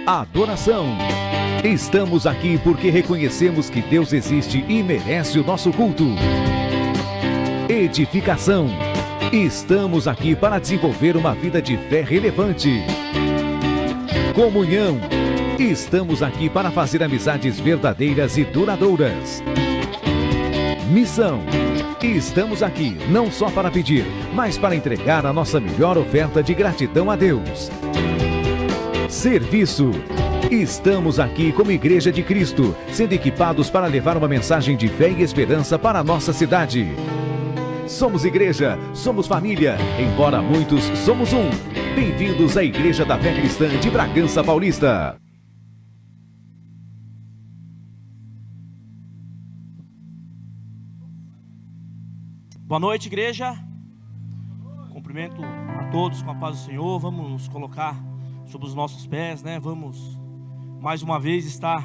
Adoração. Estamos aqui porque reconhecemos que Deus existe e merece o nosso culto. Edificação. Estamos aqui para desenvolver uma vida de fé relevante. Comunhão. Estamos aqui para fazer amizades verdadeiras e duradouras. Missão. Estamos aqui não só para pedir, mas para entregar a nossa melhor oferta de gratidão a Deus. Serviço. Estamos aqui como Igreja de Cristo, sendo equipados para levar uma mensagem de fé e esperança para a nossa cidade. Somos igreja, somos família, embora muitos somos um. Bem-vindos à Igreja da Fé Cristã de Bragança Paulista. Boa noite, igreja. Cumprimento a todos com a paz do Senhor. Vamos nos colocar sobre os nossos pés, né? Vamos mais uma vez estar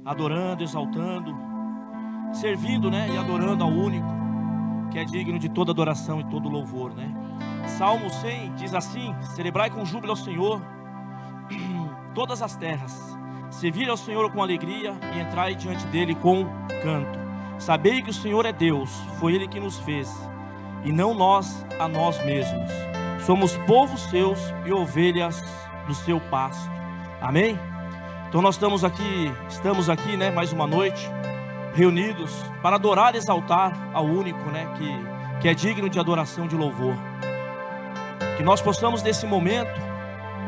adorando, exaltando, servindo, né? E adorando ao único que é digno de toda adoração e todo louvor, né? Salmo 100 diz assim: celebrai com júbilo ao Senhor todas as terras, servir ao Senhor com alegria e entrai diante dele com canto. Sabei que o Senhor é Deus, foi Ele que nos fez, e não nós a nós mesmos. Somos povo seus e ovelhas do seu pasto. Amém? Então nós estamos aqui, né, mais uma noite, reunidos para adorar e exaltar ao único, né, que é digno de adoração, de louvor. Que nós possamos nesse momento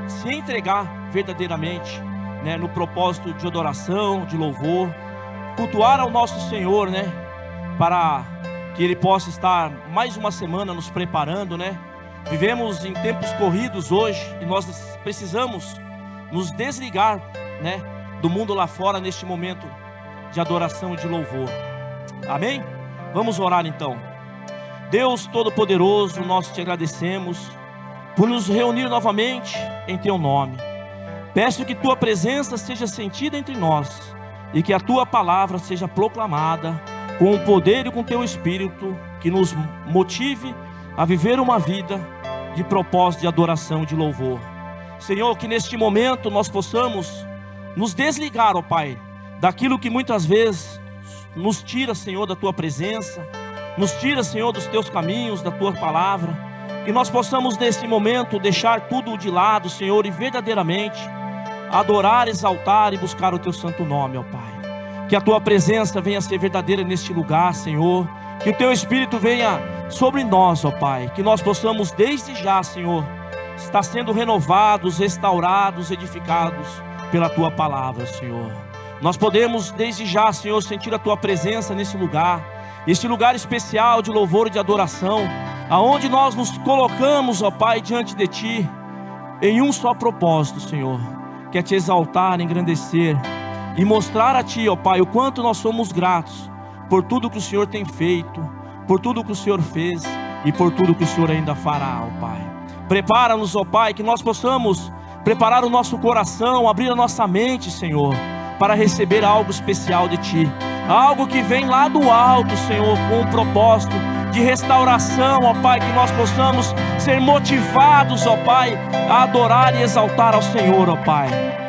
se entregar verdadeiramente, né, no propósito de adoração, de louvor, cultuar ao nosso Senhor, né, para que Ele possa estar mais uma semana nos preparando, né. Vivemos em tempos corridos hoje e nós precisamos nos desligar, né, do mundo lá fora neste momento de adoração e de louvor. Amém? Vamos orar então. Deus Todo-Poderoso, nós te agradecemos por nos reunir novamente em teu nome. Peço que tua presença seja sentida entre nós e que a tua palavra seja proclamada com o poder e com o teu Espírito, que nos motive a viver uma vida de propósito, de adoração e de louvor. Senhor, que neste momento nós possamos nos desligar, ó Pai, daquilo que muitas vezes nos tira, Senhor, da tua presença, nos tira, Senhor, dos teus caminhos, da tua palavra. Que nós possamos neste momento deixar tudo de lado, Senhor, e verdadeiramente adorar, exaltar e buscar o teu santo nome, ó Pai. Que a tua presença venha a ser verdadeira neste lugar, Senhor. Que o teu Espírito venha sobre nós, ó Pai. Que nós possamos desde já, Senhor, estar sendo renovados, restaurados, edificados pela tua palavra, Senhor. Nós podemos desde já, Senhor, sentir a tua presença nesse lugar, este lugar especial de louvor e de adoração, aonde nós nos colocamos, ó Pai, diante de ti, em um só propósito, Senhor, que é te exaltar, engrandecer e mostrar a ti, ó Pai, o quanto nós somos gratos por tudo que o Senhor tem feito, por tudo que o Senhor fez e por tudo que o Senhor ainda fará, ó Pai. Prepara-nos, ó Pai, que nós possamos preparar o nosso coração, abrir a nossa mente, Senhor, para receber algo especial de ti, algo que vem lá do alto, Senhor, com um propósito de restauração, ó Pai, que nós possamos ser motivados, ó Pai, a adorar e exaltar ao Senhor, ó Pai.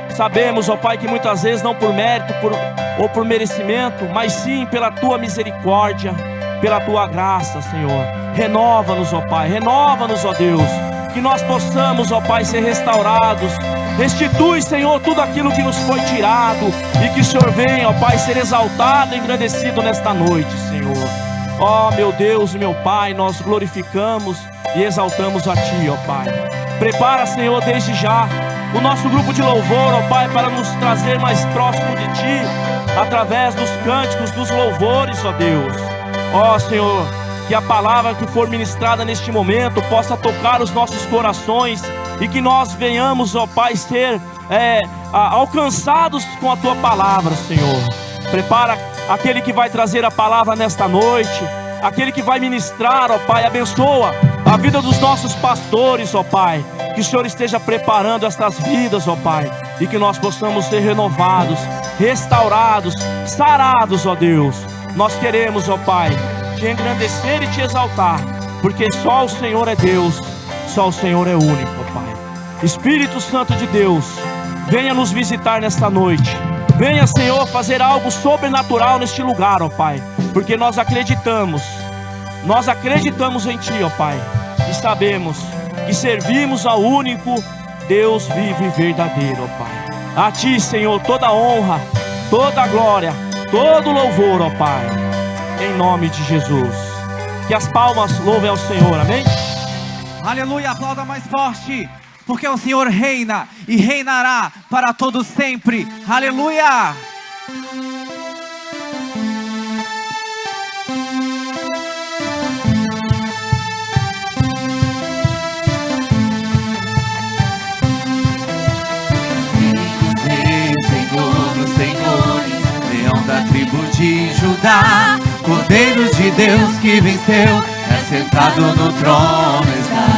Sabemos, ó Pai, que muitas vezes não por mérito ou por merecimento, mas sim pela tua misericórdia, pela tua graça, Senhor. Renova-nos, ó Pai, renova-nos, ó Deus, que nós possamos, ó Pai, ser restaurados. Restitui, Senhor, tudo aquilo que nos foi tirado, e que o Senhor venha, ó Pai, ser exaltado e engrandecido nesta noite, Senhor. Ó meu Deus e meu Pai, nós glorificamos e exaltamos a ti, ó Pai. Prepara, Senhor, desde já o nosso grupo de louvor, ó Pai, para nos trazer mais próximo de ti, através dos cânticos, dos louvores, ó Deus. Ó Senhor, que a palavra que for ministrada neste momento possa tocar os nossos corações, e que nós venhamos, ó Pai, ser alcançados com a tua palavra, Senhor. Prepara aquele que vai trazer a palavra nesta noite, aquele que vai ministrar, ó Pai. Abençoa a vida dos nossos pastores, ó Pai. Que o Senhor esteja preparando estas vidas, ó Pai, e que nós possamos ser renovados, restaurados, sarados, ó Deus. Nós queremos, ó Pai, te engrandecer e te exaltar, porque só o Senhor é Deus, só o Senhor é único, ó Pai. Espírito Santo de Deus, venha nos visitar nesta noite. Venha, Senhor, fazer algo sobrenatural neste lugar, ó Pai, porque nós acreditamos em Ti, ó Pai, e sabemos que servimos ao único Deus vivo e verdadeiro, ó Pai. A Ti, Senhor, toda honra, toda glória, todo louvor, ó Pai, em nome de Jesus. Que as palmas louvem ao Senhor, amém? Aleluia, aplauda mais forte, porque o Senhor reina e reinará para todos sempre. Aleluia! Senhor dos senhores, leão da tribo de Judá, Cordeiro de Deus que venceu, sentado no trono está.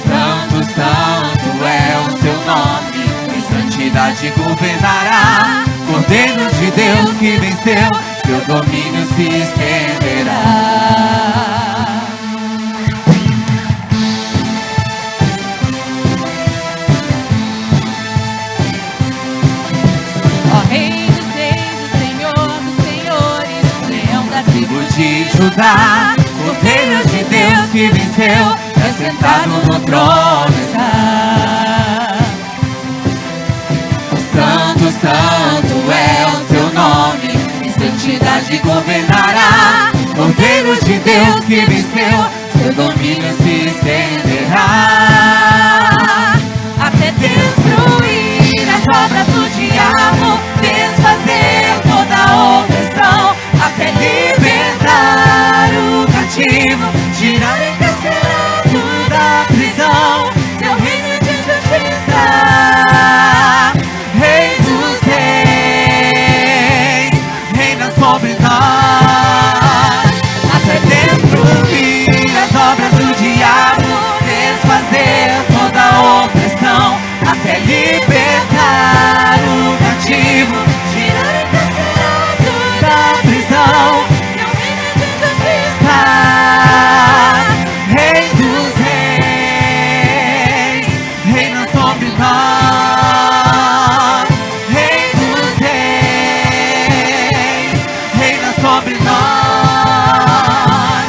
Santo, santo é o seu nome, em santidade governará. Cordeiro de Deus que venceu, seu domínio se estenderá. De Judá, Cordeiro de Deus que venceu, sentado no trono está. Santo, santo é o seu nome, em santidade governará. Cordeiro de Deus que venceu, seu domínio se estenderá. Até destruir as obras do diabo, desfazer toda a opressão, até libertar o cativo, tirar o encarcerado da prisão. Seu reino de justiça, Rei dos reis, reina sobre nós. Até destruir as obras do diabo, desfazer toda a opressão, até libertar o cativo, tirar o encarcerado da prisão. Seu reino de justiça, Rei dos reis, reina sobre nós. Rei dos reis, reina sobre nós.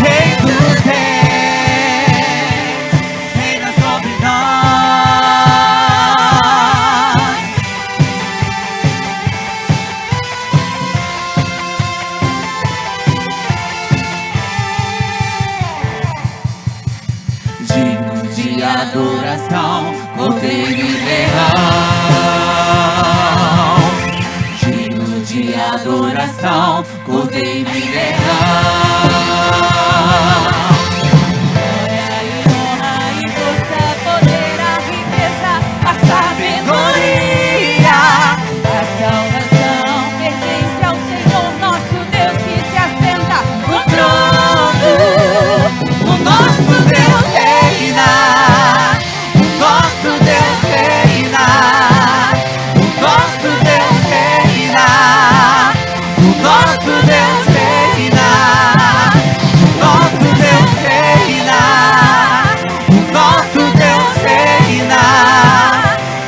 Rei dos reis, reina sobre nós. Digno de adoração, Cordeiro e leão. Digno de adoração, Cordeiro e leão. Glória e honra e força, poder, a riqueza, a sabedoria, a salvação pertence ao Senhor nosso Deus que se assenta no trono. O nosso Deus reina, o nosso Deus reina, o nosso Deus reina, o nosso Deus reina, o nosso Deus reina, o nosso Deus reina,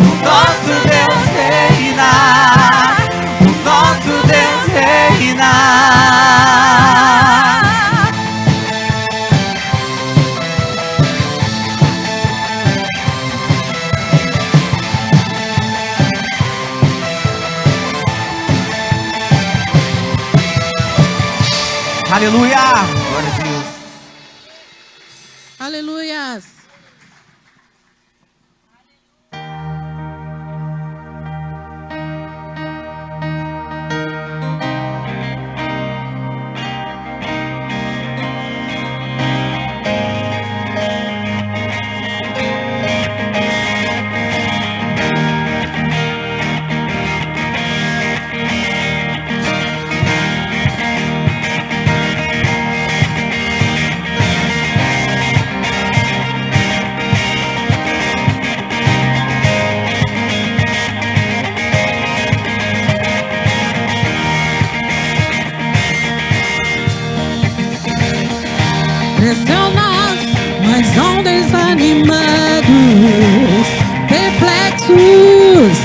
o nosso Deus reina, o nosso Deus reina. Aleluia! Glória a Deus! Aleluias. Pressionados, mas não desanimados. desanimados, perplexos,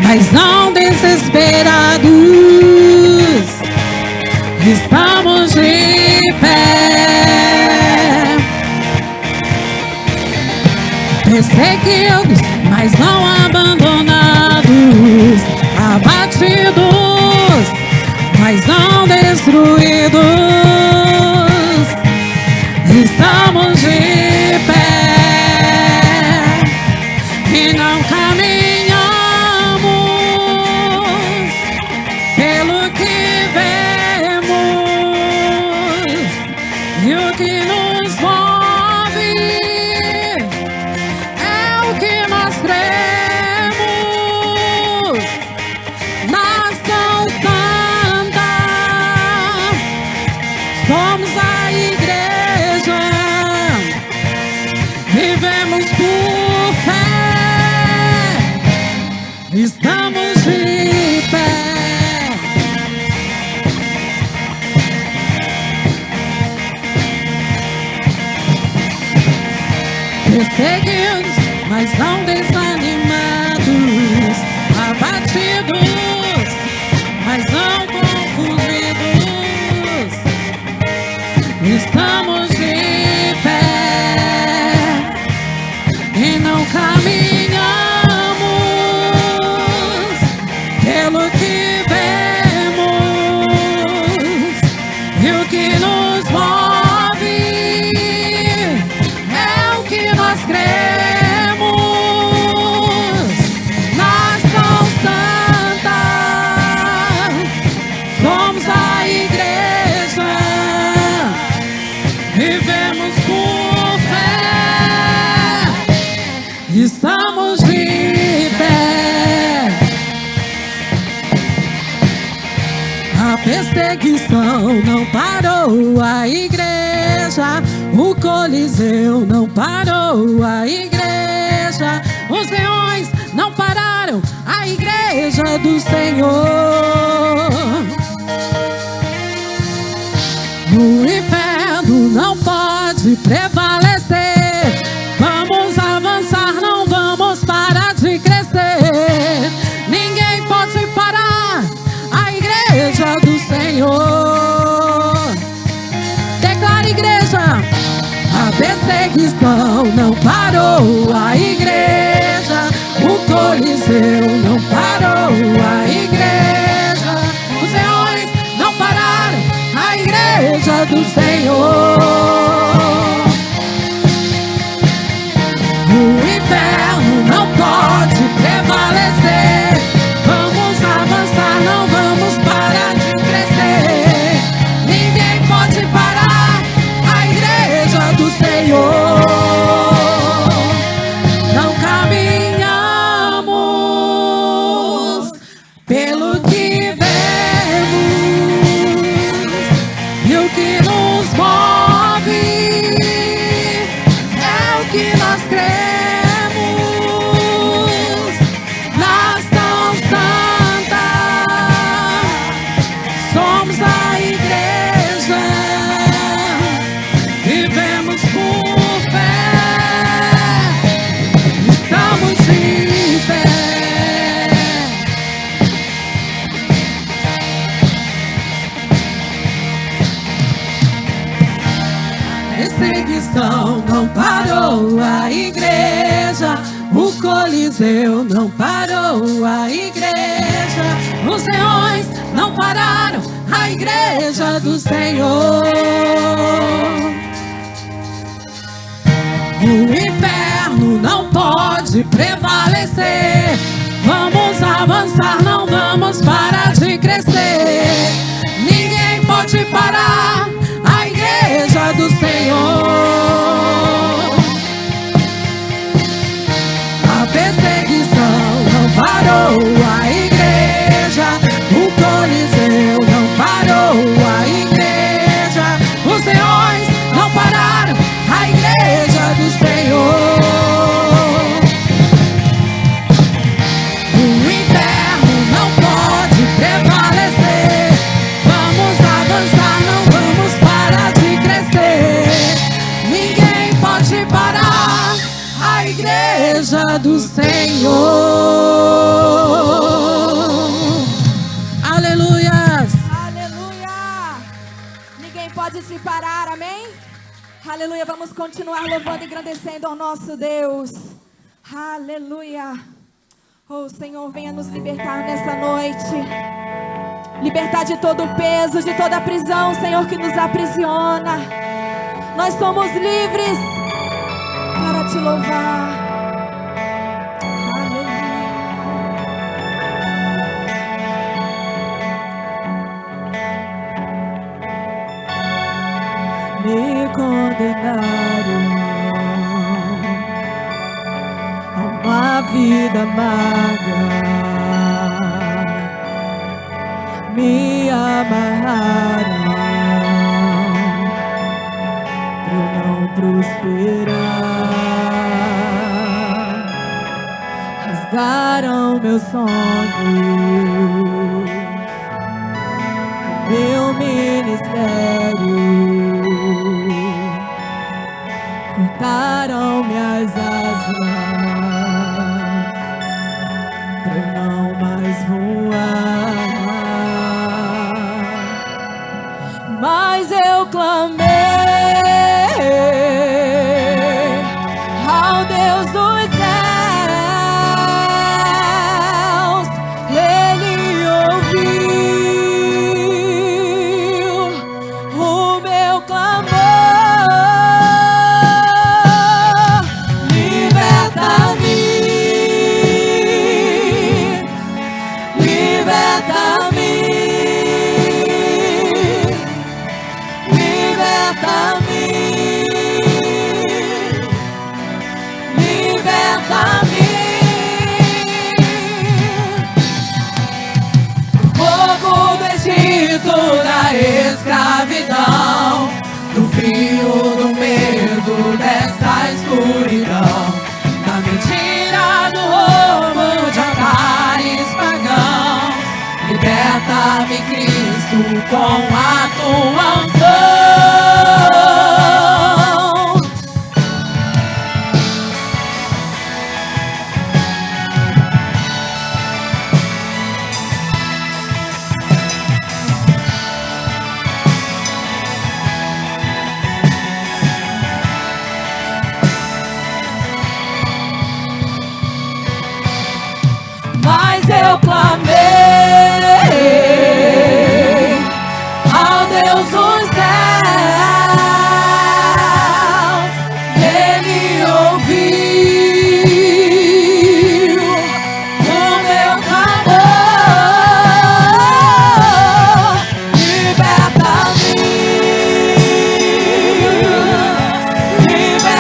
mas não desesperados. Estamos de pé, perseguidos, mas não abandonados, abatidos, mas não destruídos. Estamos de pé e não caminhamos pelo que vemos, e o que nos move é o que nós cremos. Nação Santa, somos a igreja, vivemos por fé, estamos de pé. Perseguidos, mas não desanimados, abatidos, mas não confundidos. Estamos de pé e não caminhamos pelo que vemos, e o que nos move é o que nós cremos. Nação Santa, somos a igreja, vivemos por fé, estamos de pé. A perseguição não parou a igreja, o Coliseu não parou a igreja, os leões não pararam a igreja do Senhor. O inferno não pode prevalecer. Vamos avançar, não vamos parar de crescer. Ninguém pode parar a igreja do Senhor. Declara, igreja. A perseguição não parou a igreja, o Coliseu não parou a igreja, os leões não pararam a igreja do Senhor. O inferno não pode prevalecer. Vamos avançar, não vamos parar de crescer. Ninguém pode parar a igreja do Senhor. Não caminhamos pelo que vemos, e o que nos move é o que nós cremos. Nação Santa, somos a igreja, vivemos por fé, estamos de pé. Perseguição não parou a igreja, o Coliseu não parou a igreja, os leões não pararam a igreja do Senhor. O inferno não pode prevalecer. Vamos avançar, não vamos parar de crescer. Ninguém pode parar a igreja do Senhor. A perseguição não parou a igreja, o Coliseu não parou a igreja, os leões não pararam a igreja do Senhor. O inferno de parar, amém? Aleluia, vamos continuar louvando e engrandecendo ao nosso Deus. Aleluia. Oh, Senhor, venha nos libertar nessa noite. Libertar de todo o peso, de toda a prisão, Senhor, que nos aprisiona. Nós somos livres para te louvar. Me condenaram a uma vida amarga, me amarraram pra não prosperar, rasgaram meus sonhos, meu ministério. Cortaram minhas asas pra não mais voar, mas eu clamei ao Deus dos céus, Ele ouviu o meu clamor. Da escravidão, do frio, do medo, dessa escuridão, da mentira, do roubo, de altares pagãos. Liberta-me, Cristo, com a tua unção. Eu clamei ao Deus dos céus, Ele ouviu o meu clamor. Liberta-me, liberta-me,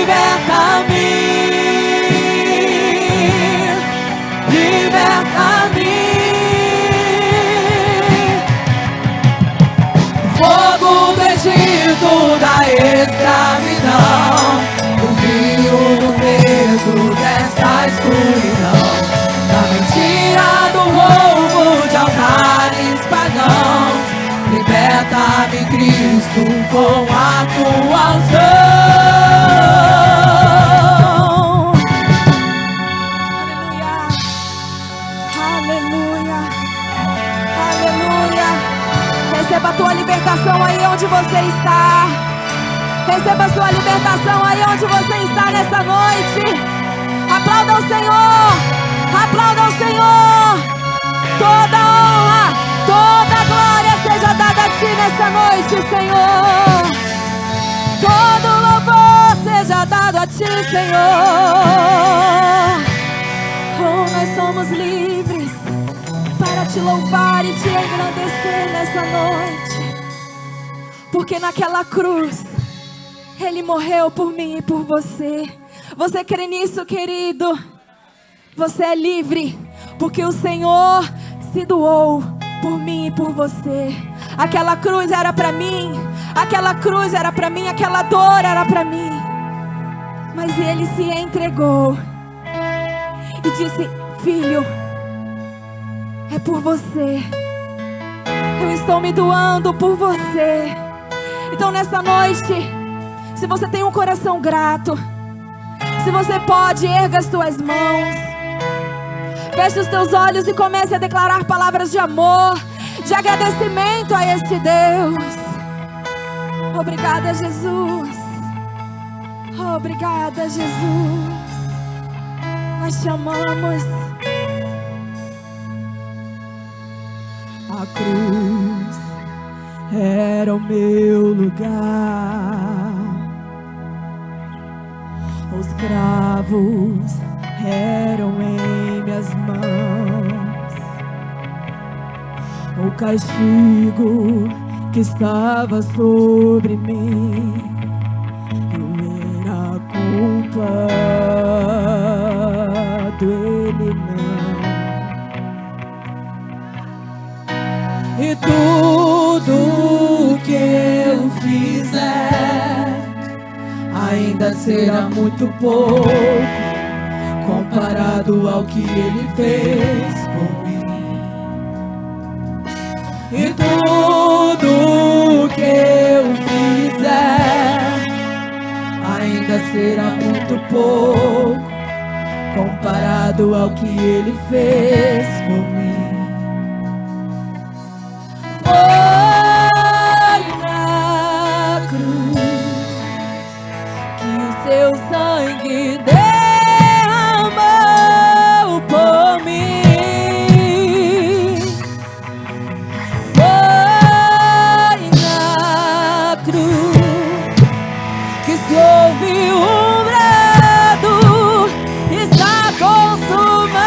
liberta-me. Da escravidão, do frio, do medo, dessa escuridão, da mentira, do roubo, de altares pagãos. Liberta-me, Cristo, com a tua unção. Aleluia, aleluia, aleluia. Receba a tua libertação aí onde você está. Receba a sua libertação aí onde você está nessa noite. Aplauda o Senhor. Aplauda o Senhor. Toda honra, toda glória seja dada a ti nessa noite, Senhor. Todo louvor seja dado a ti, Senhor. Oh, nós somos livres para te louvar e te engrandecer nessa noite. Porque naquela cruz Ele morreu por mim e por você. Você crê nisso, querido? Você é livre, porque o Senhor se doou por mim e por você. Aquela cruz era para mim, aquela cruz era para mim, aquela dor era para mim. Mas Ele se entregou. e disse: filho, é por você. Eu estou me doando por você. Então nessa noite, se você tem um coração grato, se você pode, erga as tuas mãos, feche os teus olhos e comece a declarar palavras de amor, de agradecimento a este Deus. Obrigada, Jesus. Obrigada, Jesus. Nós te amamos. A cruz era o meu lugar, os cravos eram em minhas mãos, o castigo que estava sobre mim, eu era culpado, ele não. E tudo que eu fizer ainda será muito pouco comparado ao que ele fez por mim. E tudo que eu fizer ainda será muito pouco comparado ao que ele fez por mim. Foi na cruz que o seu sangue derramou por mim. Foi na cruz que se ouviu um brado: está consumado.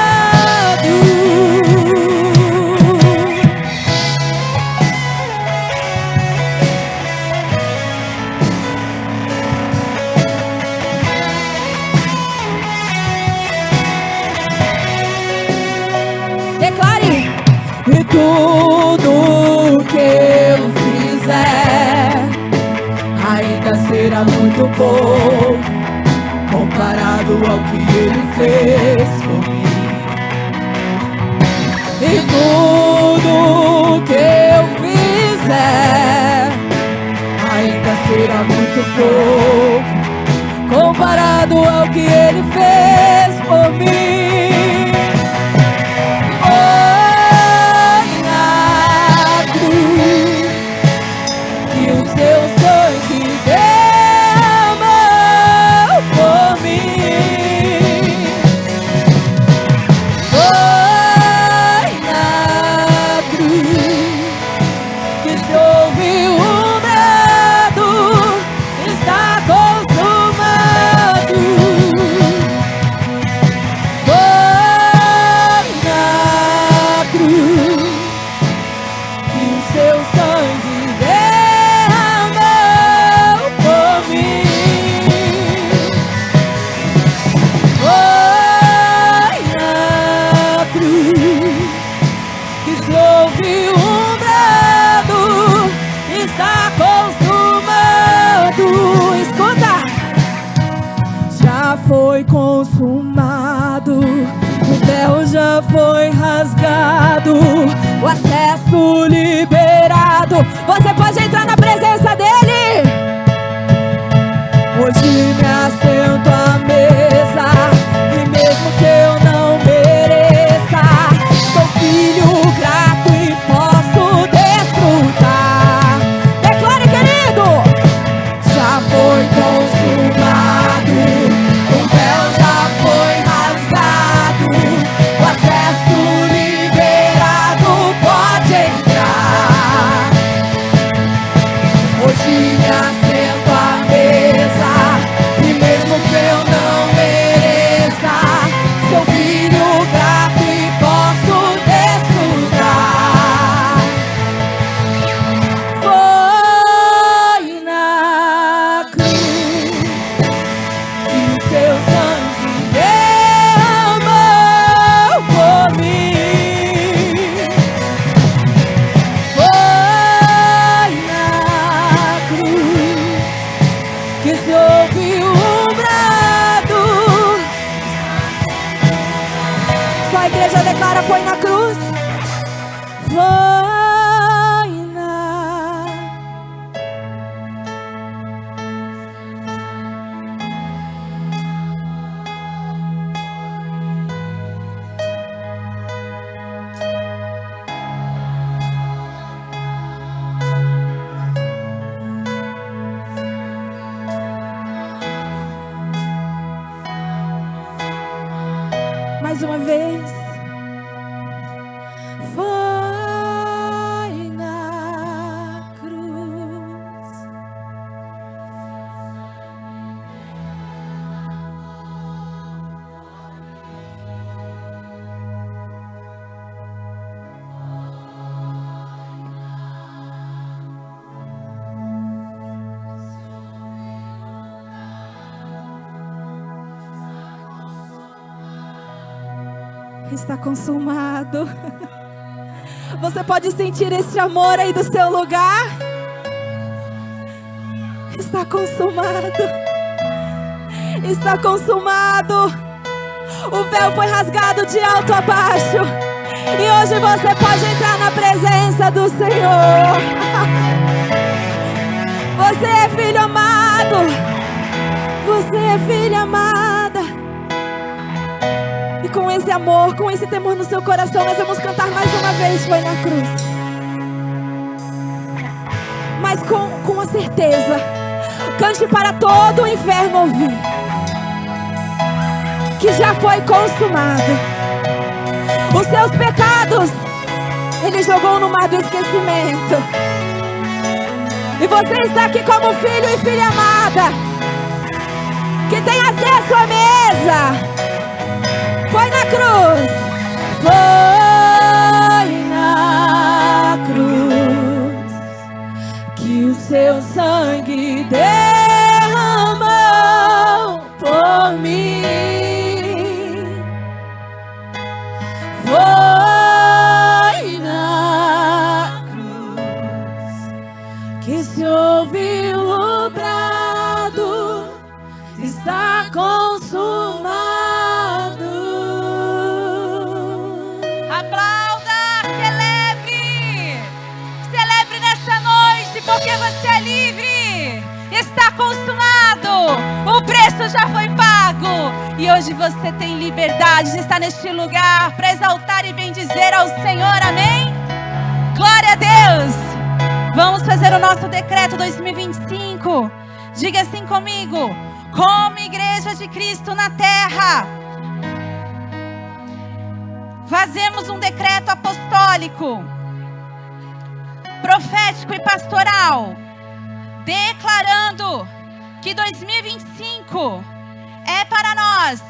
Declare. E tudo que eu fizer ainda será muito pouco comparado ao que ele fez por mim. E tudo que eu fizer ainda será muito pouco comparado ao que ele fez por mim. Foi na cruz que o seu sangue derramou por mim. Foi na cruz que se ouviu um brado: está consumado. Foi na cruz que o seu sangue derramou por mim. Foi na cruz que se ouviu um brado: está consumado. Escuta! Já foi consumado, o véu já foi rasgado, o acesso liberado. Você pode entrar na presença dele. Hoje me assento à mesa, e mesmo que eu não mereça, sou filho grato e posso desfrutar. Declare, querido! Já foi consumado, o véu já foi rasgado, o acesso liberado, pode entrar. Hoje me assento à mesa, e mesmo que eu não mereça, sou filho grato e posso desfrutar. Foi na cruz que o seu sangue derramou por mim. Foi na cruz que se ouviu um brado: declara: foi na cruz. Foi na... Mais uma vez. Foi na cruz. Está consumado. Você pode sentir esse amor aí do seu lugar? Está consumado. Está consumado. O véu foi rasgado de alto a baixo. E hoje você pode entrar na presença do Senhor. Você é filho amado. Você é filha amada. E com esse amor, com esse temor no seu coração, nós vamos cantar mais uma vez: foi na cruz. Mas com a certeza, cante para todo o inferno ouvir, que já foi consumado. Os seus pecados Ele jogou no mar do esquecimento. E você está aqui como filho e filha amada, que tem acesso à mesa. Foi na cruz. Foi na cruz que o seu sangue derramou por mim. Foi na cruz que se ouviu o brado: está consumado. Porque você é livre, está consumado, o preço já foi pago e hoje você tem liberdade de estar neste lugar para exaltar e bendizer ao Senhor, amém? Glória a Deus! Vamos fazer o nosso decreto 2025, diga assim comigo: como igreja de Cristo na terra, fazemos um decreto apostólico, profético e pastoral, declarando que 2025 é para nós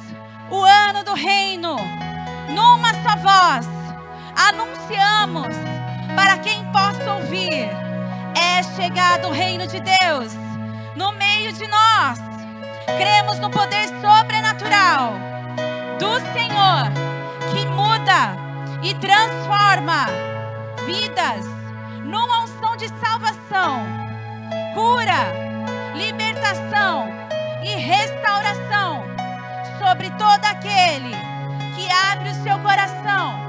o ano do reino. Numa só voz, anunciamos para quem possa ouvir: é chegado o reino de Deus no meio de nós. Cremos no poder sobrenatural do Senhor, que muda e transforma vidas, numa unção de salvação, cura, libertação e restauração sobre todo aquele que abre o seu coração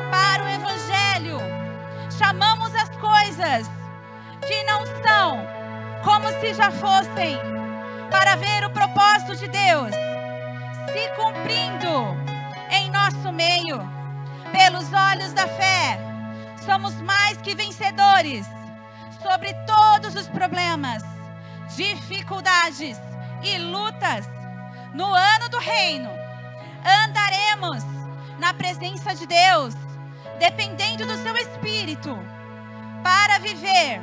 para o Evangelho. Chamamos as coisas que não são como se já fossem, para ver o propósito de Deus se cumprindo em nosso meio. Pelos olhos da fé, somos mais que vencedores sobre todos os problemas, dificuldades e lutas. No ano do reino, andaremos na presença de Deus, dependendo do seu Espírito, para viver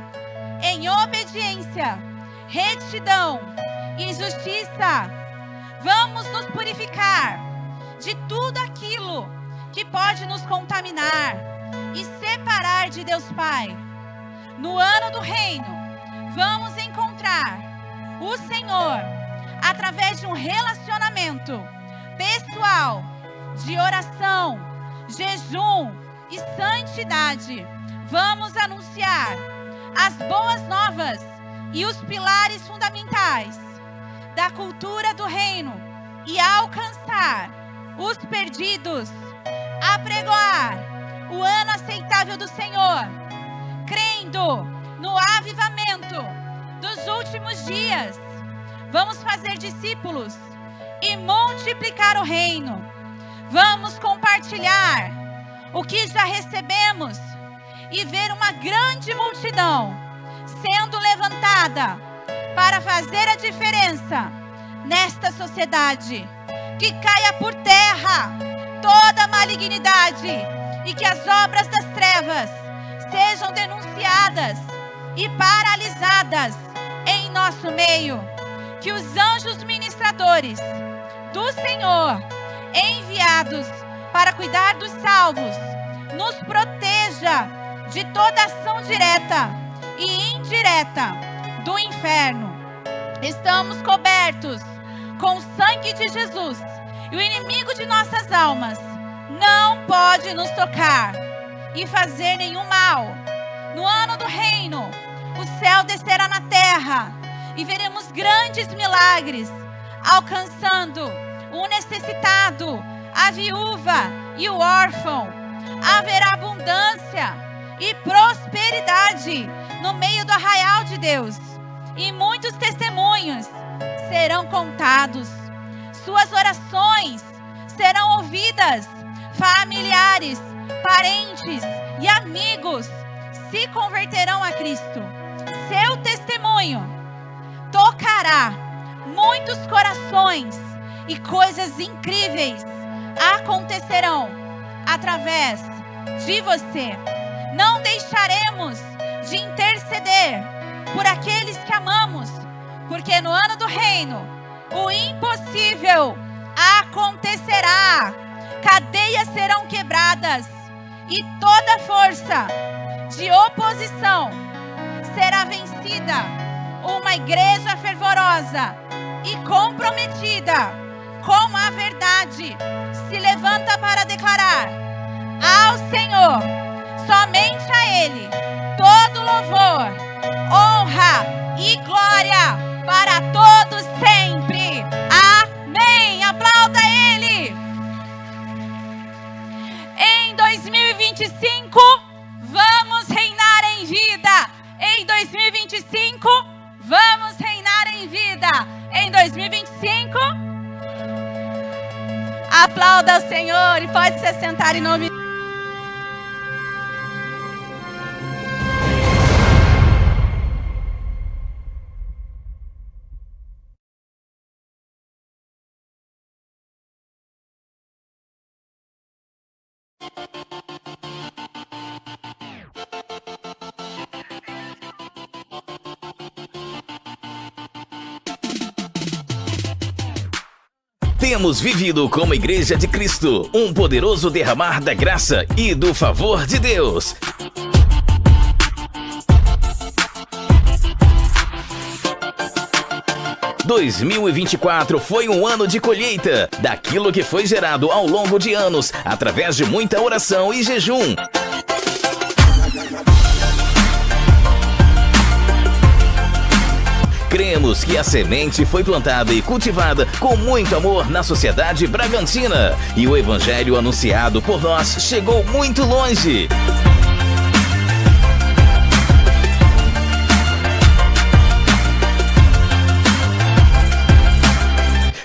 em obediência, retidão e justiça. Vamos nos purificar de tudo aquilo que pode nos contaminar e separar de Deus Pai. No ano do reino, vamos encontrar o Senhor através de um relacionamento pessoal, de oração, jejum e santidade. Vamos anunciar as boas novas e os pilares fundamentais da cultura do reino e alcançar os perdidos apregoar o ano aceitável do Senhor, crendo no avivamento dos últimos dias. Vamos fazer discípulos e multiplicar o reino. Vamos compartilhar o que já recebemos e ver uma grande multidão sendo levantada para fazer a diferença nesta sociedade. Que caia por terra toda malignidade e que as obras das trevas sejam denunciadas e paralisadas em nosso meio. Que os anjos ministradores do Senhor, enviados para cuidar dos salvos, nos proteja de toda ação direta e indireta do inferno. Estamos cobertos com o sangue de Jesus e o inimigo de nossas almas não pode nos tocar e fazer nenhum mal. No ano do reino, o céu descerá na terra e veremos grandes milagres, alcançando o necessitado, a viúva e o órfão. Haverá abundância e prosperidade no meio do arraial de Deus, e muitos testemunhos serão contados. Suas orações serão ouvidas. Familiares, parentes e amigos se converterão a Cristo. Seu testemunho tocará muitos corações e coisas incríveis acontecerão através de você. Não deixaremos de interceder por aqueles que amamos, porque no ano do reino o impossível acontecerá. Cadeias serão quebradas e toda força de oposição será vencida. Uma igreja fervorosa e comprometida com a verdade se levanta para declarar ao Senhor, somente a Ele, todo louvor, honra e glória para todos sempre. Amém. Aplauda Ele. Em 2025, vamos reinar em vida. Em 2025, vamos reinar em vida. Em 2025, aplauda o Senhor e pode se sentar em nome de Temos vivido como Igreja de Cristo, um poderoso derramar da graça e do favor de Deus. « 2024 foi um ano de colheita daquilo que foi gerado ao longo de anos, através de muita oração e jejum. Cremos que a semente foi plantada e cultivada com muito amor na sociedade bragantina e o evangelho anunciado por nós chegou muito longe.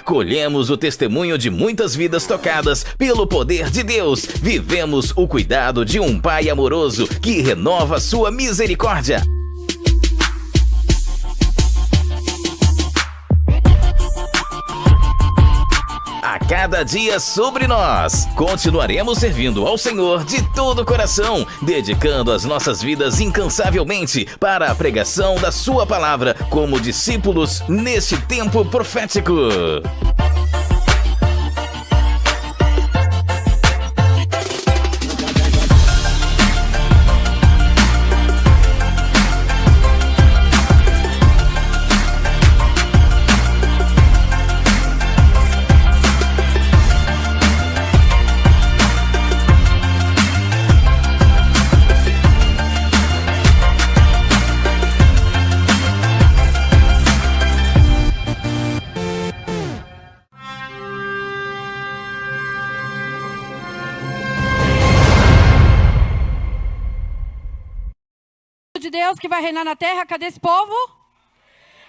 Colhemos o testemunho de muitas vidas tocadas pelo poder de Deus. Vivemos o cuidado de um Pai amoroso que renova sua misericórdia. A cada dia sobre nós, continuaremos servindo ao Senhor de todo o coração, dedicando as nossas vidas incansavelmente para a pregação da sua palavra como discípulos neste tempo profético. Deus que vai reinar na terra. Cadê esse povo?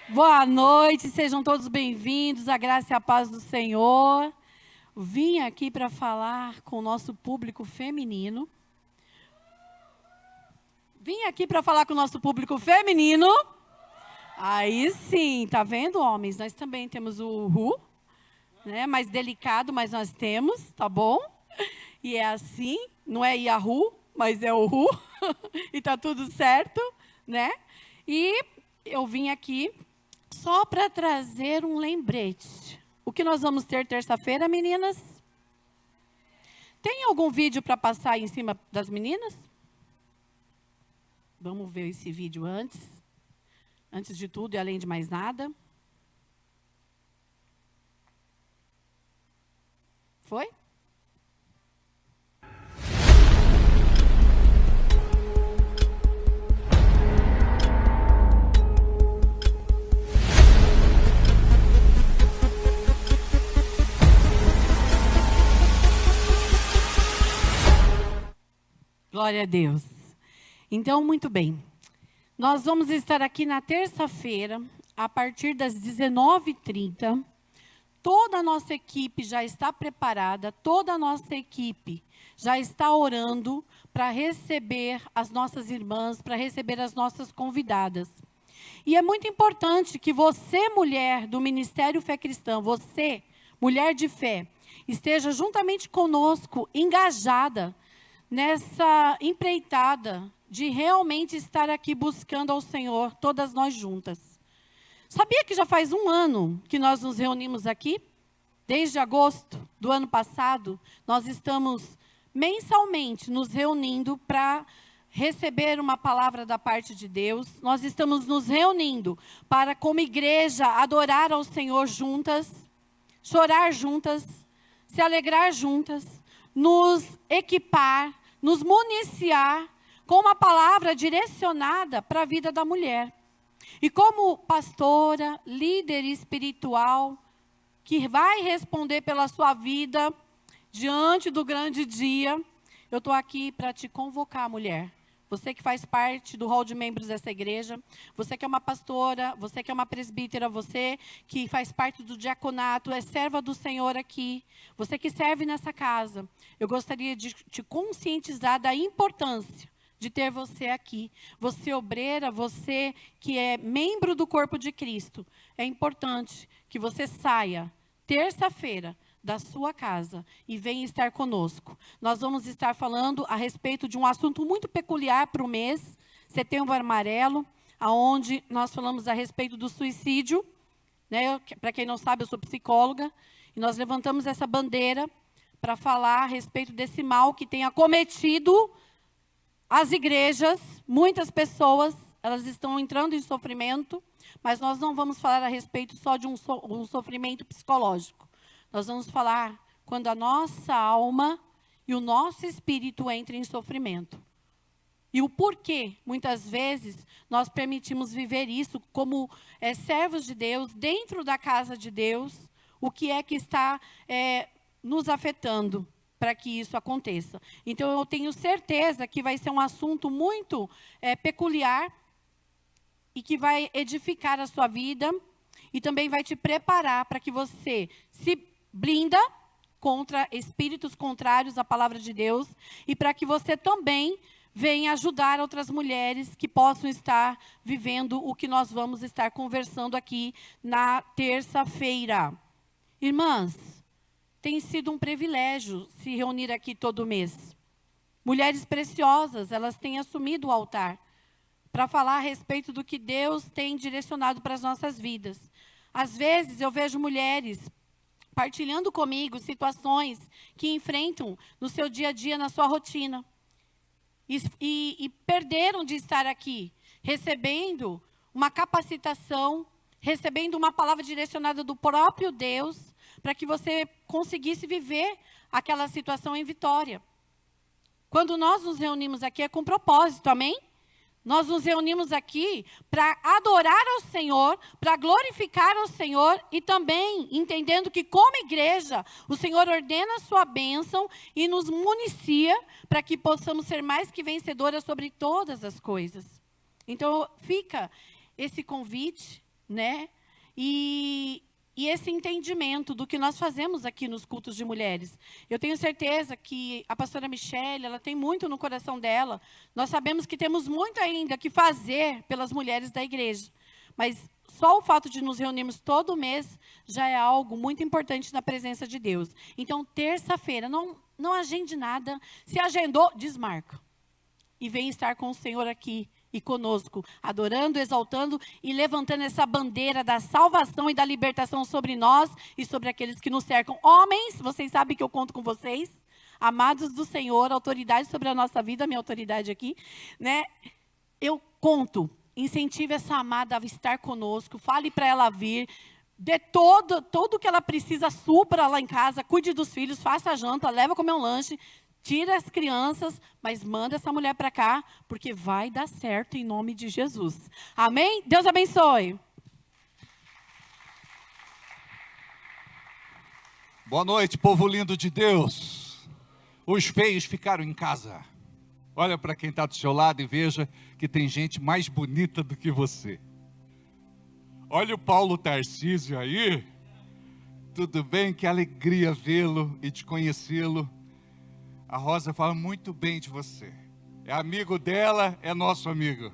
Boa noite, sejam todos bem-vindos, a graça e a paz do Senhor. Vim aqui para falar com o nosso público feminino. Aí sim, tá vendo, homens? Nós também temos o Ru, né? Mais delicado, mas nós temos, tá bom? E é assim, não é Yahoo, mas é o Ru. E tá tudo certo, né? E eu vim aqui só para trazer um lembrete. O que nós vamos ter terça-feira, meninas? Tem algum vídeo para passar aí em cima das meninas? Vamos ver esse vídeo antes. Antes de tudo e além de mais nada. Foi? Glória a Deus. Então, muito bem. Nós vamos estar aqui na terça-feira, a partir das 19h30. Toda a nossa equipe já está preparada, toda a nossa equipe já está orando para receber as nossas irmãs, para receber as nossas convidadas. E é muito importante que você, mulher do Ministério Fé Cristã, você, mulher de fé, esteja juntamente conosco, engajada nessa empreitada de realmente estar aqui buscando ao Senhor, todas nós juntas. Sabia que já faz 1 ano que nós nos reunimos aqui? Desde agosto do ano passado, nós estamos mensalmente nos reunindo para receber uma palavra da parte de Deus. Nós estamos nos reunindo para, como igreja, adorar ao Senhor juntas, chorar juntas, se alegrar juntas, nos equipar, nos municiar com uma palavra direcionada para a vida da mulher. E como pastora, líder espiritual, que vai responder pela sua vida diante do grande dia, eu estou aqui para te convocar, mulher. Você que faz parte do hall de membros dessa igreja, você que é uma pastora, você que é uma presbítera, você que faz parte do diaconato, é serva do Senhor aqui, você que serve nessa casa, eu gostaria de te conscientizar da importância de ter você aqui. Você obreira, você que é membro do corpo de Cristo, é importante que você saia terça-feira da sua casa e venha estar conosco. Nós vamos estar falando a respeito de um assunto muito peculiar para o mês, Setembro Amarelo, onde nós falamos a respeito do suicídio, né? Para quem não sabe, eu sou psicóloga, e nós levantamos essa bandeira para falar a respeito desse mal que tem acometido as igrejas. Muitas pessoas, elas estão entrando em sofrimento, mas nós não vamos falar a respeito só de um sofrimento psicológico. Nós vamos falar quando a nossa alma e o nosso espírito entram em sofrimento. E o porquê, muitas vezes, nós permitimos viver isso como servos de Deus, dentro da casa de Deus, o que é que está nos afetando para que isso aconteça. Então, eu tenho certeza que vai ser um assunto muito peculiar e que vai edificar a sua vida e também vai te preparar para que você se blinda contra espíritos contrários à palavra de Deus e para que você também venha ajudar outras mulheres que possam estar vivendo o que nós vamos estar conversando aqui na terça-feira. Irmãs, tem sido um privilégio se reunir aqui todo mês. Mulheres preciosas, elas têm assumido o altar para falar a respeito do que Deus tem direcionado para as nossas vidas. Às vezes eu vejo mulheres partilhando comigo situações que enfrentam no seu dia a dia, na sua rotina. E perderam de estar aqui, recebendo uma capacitação, recebendo uma palavra direcionada do próprio Deus, para que você conseguisse viver aquela situação em vitória. Quando nós nos reunimos aqui é com propósito, amém? Nós nos reunimos aqui para adorar ao Senhor, para glorificar ao Senhor e também entendendo que, como igreja, o Senhor ordena a sua bênção e nos municia para que possamos ser mais que vencedoras sobre todas as coisas. Então, fica esse convite, né? E esse entendimento do que nós fazemos aqui nos cultos de mulheres. Eu tenho certeza que a pastora Michele, ela tem muito no coração dela. Nós sabemos que temos muito ainda que fazer pelas mulheres da igreja. Mas só o fato de nos reunirmos todo mês já é algo muito importante na presença de Deus. Então, terça-feira, não agende nada. Se agendou, desmarca. E vem estar com o Senhor aqui e conosco, adorando, exaltando e levantando essa bandeira da salvação e da libertação sobre nós e sobre aqueles que nos cercam. Homens, vocês sabem que eu conto com vocês, amados do Senhor, autoridade sobre a nossa vida, minha autoridade aqui, né? Eu conto, incentive essa amada a estar conosco, fale para ela vir, dê todo o que ela precisa, supra lá em casa, cuide dos filhos, faça a janta, leva comer um lanche, tira as crianças, mas manda essa mulher para cá, porque vai dar certo em nome de Jesus. Amém? Deus abençoe. Boa noite, povo lindo de Deus. Os feios ficaram em casa. Olha para quem está do seu lado e veja que tem gente mais bonita do que você. Olha o Paulo Tarcísio aí. Tudo bem? Que alegria vê-lo e de conhecê-lo. A Rosa fala muito bem de você. É amigo dela, é nosso amigo.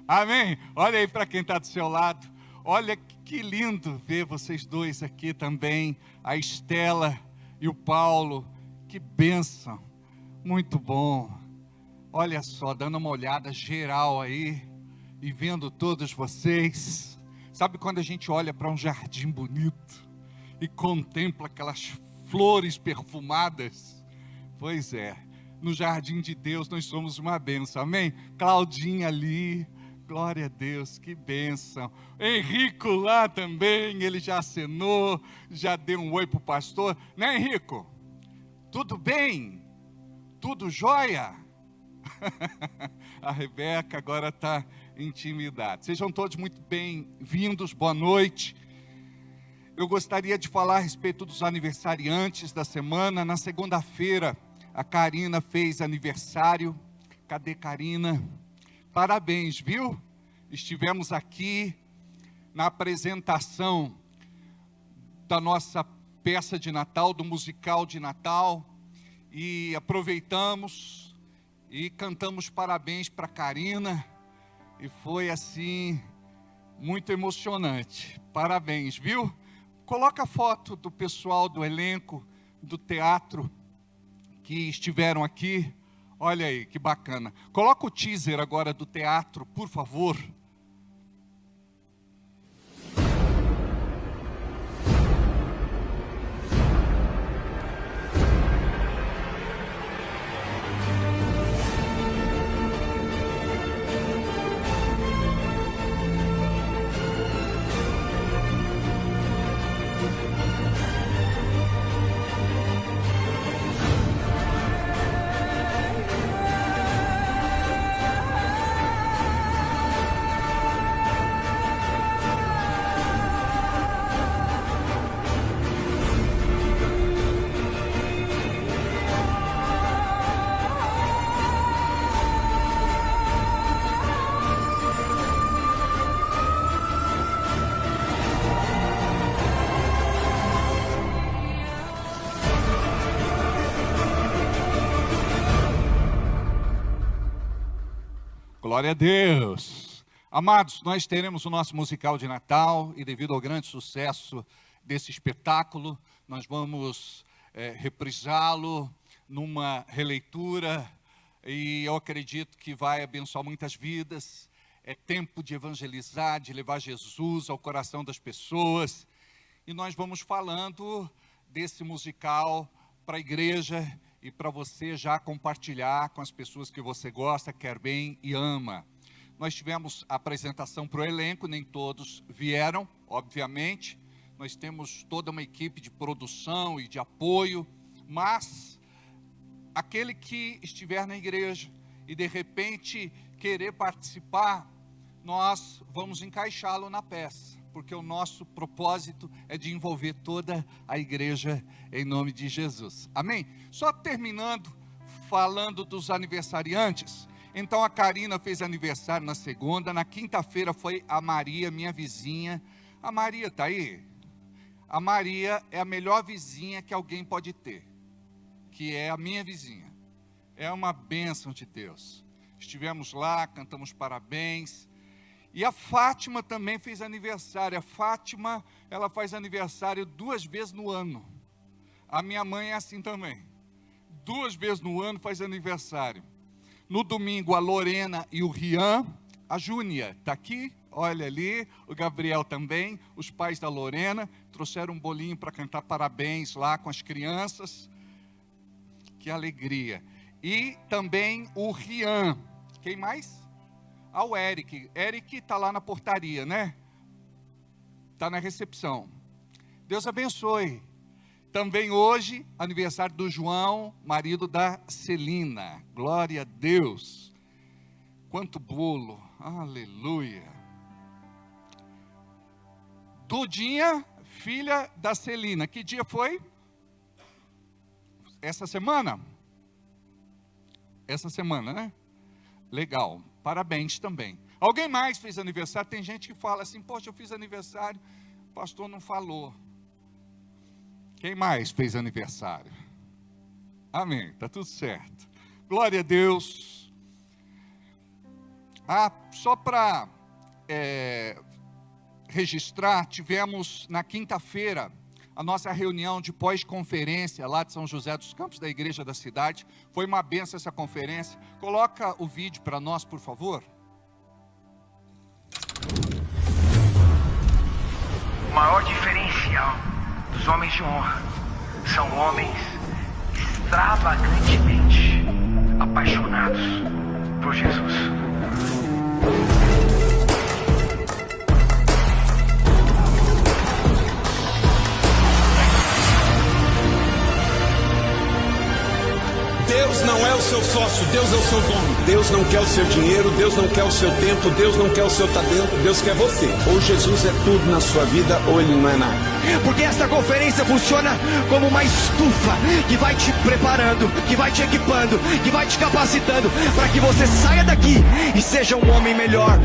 Amém? Olha aí para quem está do seu lado. Olha que lindo ver vocês dois aqui também. A Estela e o Paulo. Que bênção. Muito bom. Olha só, dando uma olhada geral aí. E vendo todos vocês. Sabe quando a gente olha para um jardim bonito e contempla aquelas flores perfumadas? Pois é, no jardim de Deus nós somos uma bênção, amém? Claudinha ali, glória a Deus, que bênção. Henrico lá também, ele já acenou, já deu um oi para o pastor, né, Henrico? Tudo bem? Tudo jóia? A Rebeca agora está intimidada. Sejam todos muito bem-vindos, boa noite. Eu gostaria de falar a respeito dos aniversariantes da semana. Na segunda-feira, a Karina fez aniversário. Cadê Karina? Parabéns, viu? Estivemos aqui na apresentação da nossa peça de Natal, do musical de Natal. E aproveitamos e cantamos parabéns para Karina. E foi assim, muito emocionante. Parabéns, viu? Coloca a foto do pessoal do elenco, do teatro, que estiveram aqui. Olha aí, que bacana. Coloca o teaser agora do teatro, por favor. Glória a Deus. Amados, nós teremos o nosso musical de Natal e devido ao grande sucesso desse espetáculo, nós vamos reprisá-lo numa releitura e eu acredito que vai abençoar muitas vidas. É tempo de evangelizar, de levar Jesus ao coração das pessoas. E nós vamos falando desse musical para a igreja e para você já compartilhar com as pessoas que você gosta, quer bem e ama. Nós tivemos a apresentação para o elenco, nem todos vieram, obviamente. Nós temos toda uma equipe de produção e de apoio, mas aquele que estiver na igreja e de repente querer participar, nós vamos encaixá-lo na peça, porque o nosso propósito é de envolver toda a igreja em nome de Jesus. Amém? Só terminando, falando dos aniversariantes, Então a Karina fez aniversário na segunda, na quinta-feira foi a Maria, minha vizinha. A Maria está aí? A Maria é a melhor vizinha que alguém pode ter, que é a minha vizinha. É uma bênção de Deus. Estivemos lá, cantamos parabéns. E a Fátima também fez aniversário. A Fátima, ela faz aniversário 2 vezes no ano. A minha mãe é assim também. 2 vezes no ano faz aniversário. No domingo, a Lorena e o Rian. A Júnia está aqui, olha ali. O Gabriel também. Os pais da Lorena trouxeram um bolinho para cantar parabéns lá com as crianças. Que alegria. E também o Rian. Quem mais? O Eric. Eric está lá na portaria, né? Está na recepção. Deus abençoe. Também hoje, aniversário do João, marido da Celina. Glória a Deus. Quanto bolo. Aleluia. Dudinha, filha da Celina. Que dia foi? Essa semana? Essa semana, né? Legal. Parabéns também. Alguém mais fez aniversário? Tem gente que fala assim, poxa, eu fiz aniversário, o pastor não falou. Quem mais fez aniversário? Amém, está tudo certo. Glória a Deus. Só para registrar, tivemos na quinta-feira a nossa reunião de pós-conferência lá de São José dos Campos, da igreja da cidade. Foi uma bênção essa conferência. Coloca o vídeo para nós, por favor. O maior diferencial dos homens de honra são homens extravagantemente apaixonados por Jesus. Deus não é o seu sócio, Deus é o seu dono. Deus não quer o seu dinheiro, Deus não quer o seu tempo, Deus não quer o seu talento, Deus quer você. Ou Jesus é tudo na sua vida, ou Ele não é nada. Porque essa conferência funciona como uma estufa que vai te preparando, que vai te equipando, que vai te capacitando para que você saia daqui e seja um homem melhor.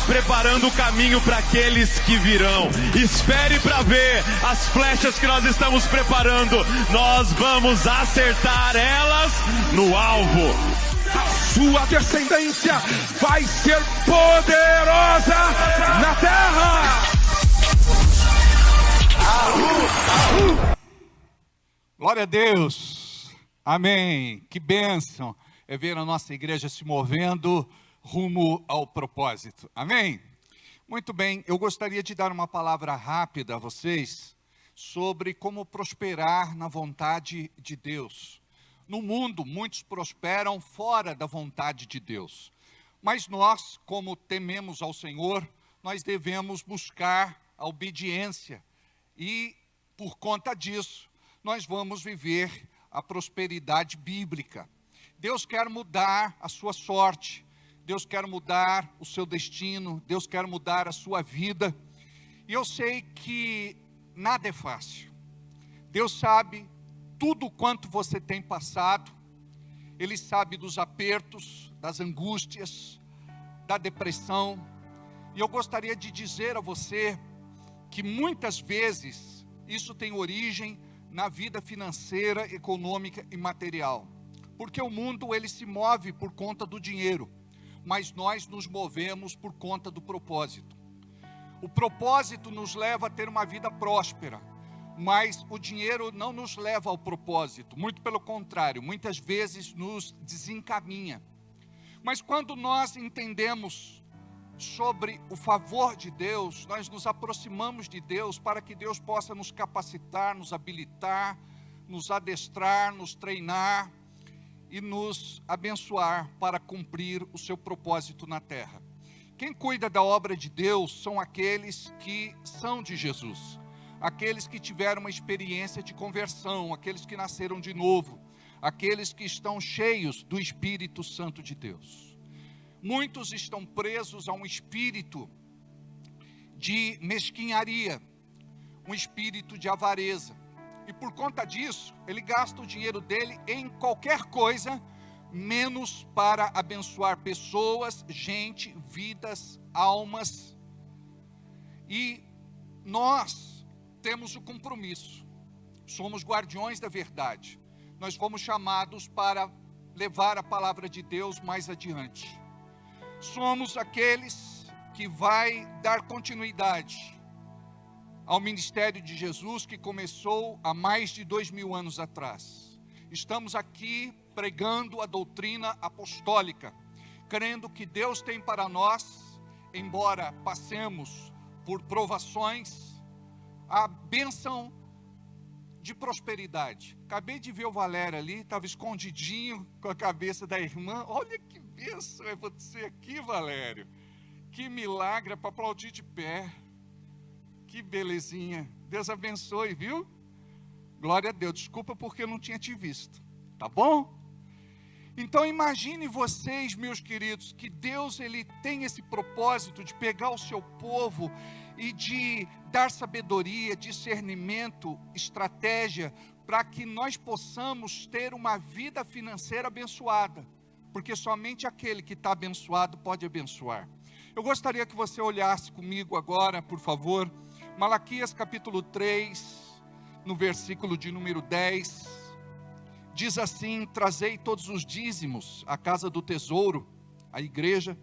Preparando o caminho para aqueles que virão. Espere para ver as flechas que nós estamos preparando. Nós vamos acertar elas no alvo. A sua descendência vai ser poderosa na terra. Glória a Deus. Amém. Que bênção é ver a nossa igreja se movendo rumo ao propósito. Amém? Muito bem, eu gostaria de dar uma palavra rápida a vocês sobre como prosperar na vontade de Deus. No mundo, muitos prosperam fora da vontade de Deus. Mas nós, como tememos ao Senhor, nós devemos buscar a obediência. E, por conta disso, nós vamos viver a prosperidade bíblica. Deus quer mudar a sua sorte. Deus quer mudar o seu destino, Deus quer mudar a sua vida. E eu sei que nada é fácil. Deus sabe tudo quanto você tem passado. Ele sabe dos apertos, das angústias, da depressão. E eu gostaria de dizer a você que muitas vezes isso tem origem na vida financeira, econômica e material. Porque o mundo ele se move por conta do dinheiro. Mas nós nos movemos por conta do propósito. O propósito nos leva a ter uma vida próspera, mas o dinheiro não nos leva ao propósito, muito pelo contrário, muitas vezes nos desencaminha. Mas quando nós entendemos sobre o favor de Deus, nós nos aproximamos de Deus para que Deus possa nos capacitar, nos habilitar, nos adestrar, nos treinar, e nos abençoar para cumprir o seu propósito na terra. Quem cuida da obra de Deus são aqueles que são de Jesus, aqueles que tiveram uma experiência de conversão, aqueles que nasceram de novo, aqueles que estão cheios do Espírito Santo de Deus. Muitos estão presos a um espírito de mesquinharia, um espírito de avareza. E por conta disso, ele gasta o dinheiro dele em qualquer coisa, menos para abençoar pessoas, gente, vidas, almas. E nós temos o compromisso, somos guardiões da verdade. Nós fomos chamados para levar a palavra de Deus mais adiante. Somos aqueles que vai dar continuidade ao ministério de Jesus, que começou há mais de 2000 anos atrás. Estamos aqui pregando a doutrina apostólica, crendo que Deus tem para nós, embora passemos por provações, a bênção de prosperidade. Acabei de ver o Valério ali, estava escondidinho com a cabeça da irmã. Olha que bênção é você aqui, Valério. Que milagre, para aplaudir de pé. Que belezinha. Deus abençoe, viu? Glória a Deus. Desculpa porque eu não tinha te visto. Tá bom? Então imagine vocês, meus queridos, que Deus ele tem esse propósito de pegar o seu povo e de dar sabedoria, discernimento, estratégia, para que nós possamos ter uma vida financeira abençoada. Porque somente aquele que está abençoado pode abençoar. Eu gostaria que você olhasse comigo agora, por favor, Malaquias capítulo 3, no versículo de número 10, diz assim: trazei todos os dízimos à casa do tesouro, a igreja,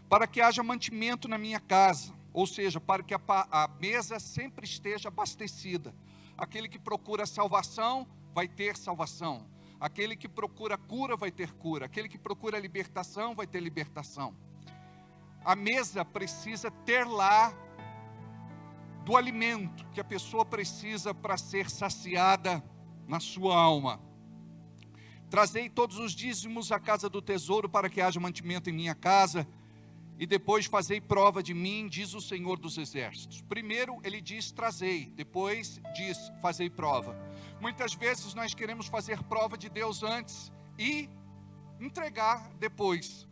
para que haja mantimento na minha casa, ou seja, para que a mesa sempre esteja abastecida. Aquele que procura salvação, vai ter salvação. Aquele que procura cura, vai ter cura. Aquele que procura libertação, vai ter libertação. A mesa precisa ter lá do alimento que a pessoa precisa para ser saciada na sua alma. Trazei todos os dízimos à casa do tesouro para que haja mantimento em minha casa, e depois fazei prova de mim, diz o Senhor dos Exércitos. Primeiro ele diz trazei, depois diz fazei prova. Muitas vezes nós queremos fazer prova de Deus antes e entregar depois,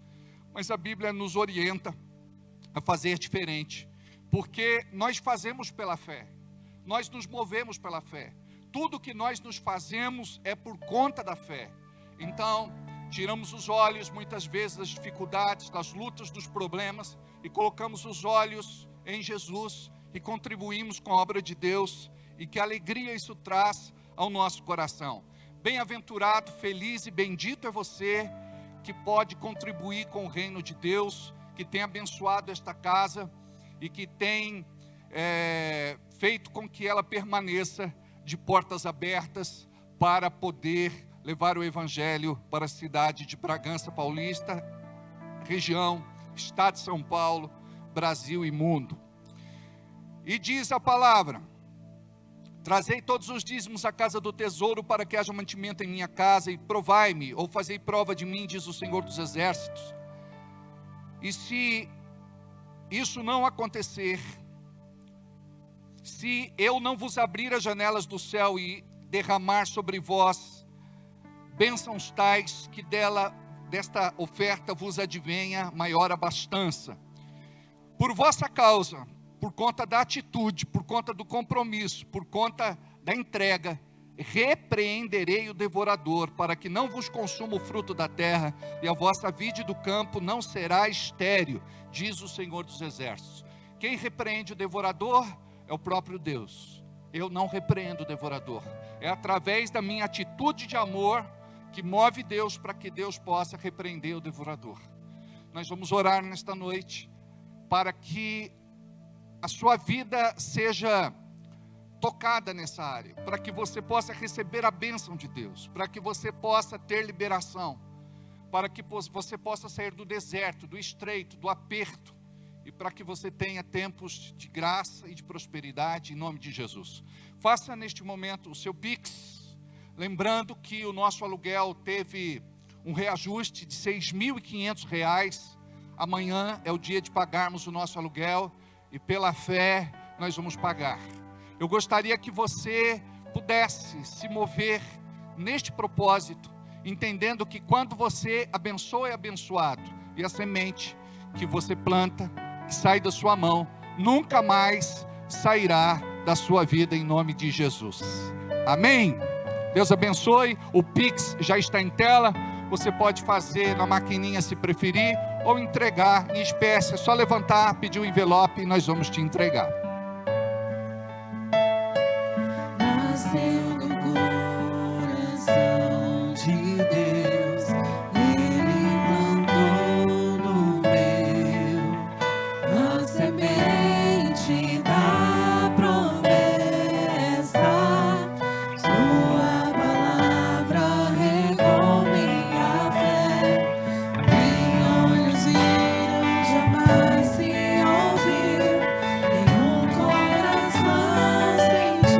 mas a Bíblia nos orienta a fazer diferente, porque nós fazemos pela fé, nós nos movemos pela fé, tudo que nós nos fazemos é por conta da fé. Então, tiramos os olhos muitas vezes das dificuldades, das lutas, dos problemas, e colocamos os olhos em Jesus e contribuímos com a obra de Deus, e que alegria isso traz ao nosso coração. Bem-aventurado, feliz e bendito é você que pode contribuir com o reino de Deus, que tem abençoado esta casa e que tem feito com que ela permaneça de portas abertas para poder levar o Evangelho para a cidade de Bragança Paulista, região, estado de São Paulo, Brasil e mundo. E diz a palavra: trazei todos os dízimos à casa do tesouro para que haja mantimento em minha casa, e provai-me, ou fazei prova de mim, diz o Senhor dos Exércitos. E se isso não acontecer, se eu não vos abrir as janelas do céu e derramar sobre vós bênçãos tais que desta oferta vos advenha maior abastança. Por vossa causa, por conta da atitude, por conta do compromisso, por conta da entrega, repreenderei o devorador, para que não vos consuma o fruto da terra, e a vossa vide do campo não será estéril, diz o Senhor dos Exércitos. Quem repreende o devorador é o próprio Deus. Eu não repreendo o devorador. É através da minha atitude de amor que move Deus para que Deus possa repreender o devorador. Nós vamos orar nesta noite para que a sua vida seja tocada nessa área, para que você possa receber a bênção de Deus, para que você possa ter liberação, para que você possa sair do deserto, do estreito, do aperto, e para que você tenha tempos de graça e de prosperidade, em nome de Jesus. Faça neste momento o seu Pix, lembrando que o nosso aluguel teve um reajuste de R$ 6.500, amanhã é o dia de pagarmos o nosso aluguel, e pela fé nós vamos pagar. Eu gostaria que você pudesse se mover neste propósito, entendendo que quando você abençoa é abençoado, e a semente que você planta, que sai da sua mão, nunca mais sairá da sua vida em nome de Jesus. Amém? Deus abençoe. O Pix já está em tela. Você pode fazer na maquininha se preferir, ou entregar em espécie. É só levantar, pedir o envelope e nós vamos te entregar. Nasceu no coração de Deus, Ele plantou no meu a semente da promessa. Sua palavra regou minha fé. Nem olhos viram, jamais se ouviu, nenhum coração sentiu.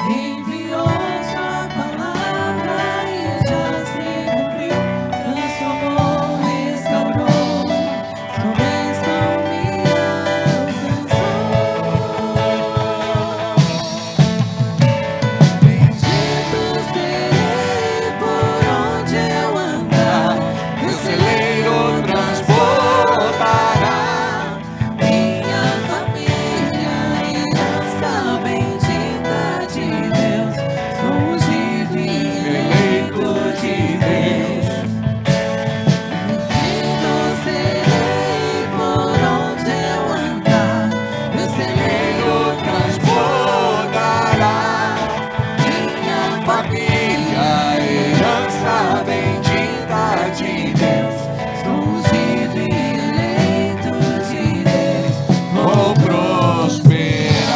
Enviou sua palavra e já se cumpriu. Transformou, restaurou, sua bênção me alcançou. Bendito serei por onde eu andar, meu celeiro transbordará. Minha família, herança bendita de Deus, sou ungido e eleito de Deus. Bendito serei por onde eu andar, meu celeiro transbordará. Minha família, herança bendita de Deus, sou ungido e eleito de Deus, vou prosperar.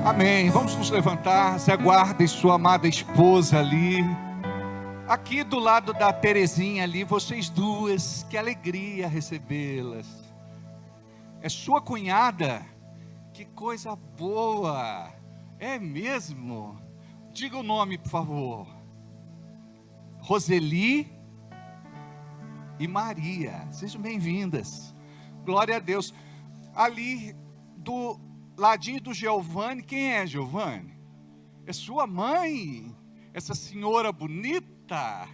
Amém. Vamos nos levantar. Zé, guarde sua amada esposa ali. Aqui do lado da Terezinha ali, vocês duas, que alegria recebê-las. É sua cunhada? Que coisa boa. É mesmo? Diga o nome, por favor. Roseli e Maria. Sejam bem-vindas. Glória a Deus. Ali do ladinho do Giovanni, quem é Giovanni? É sua mãe, essa senhora bonita.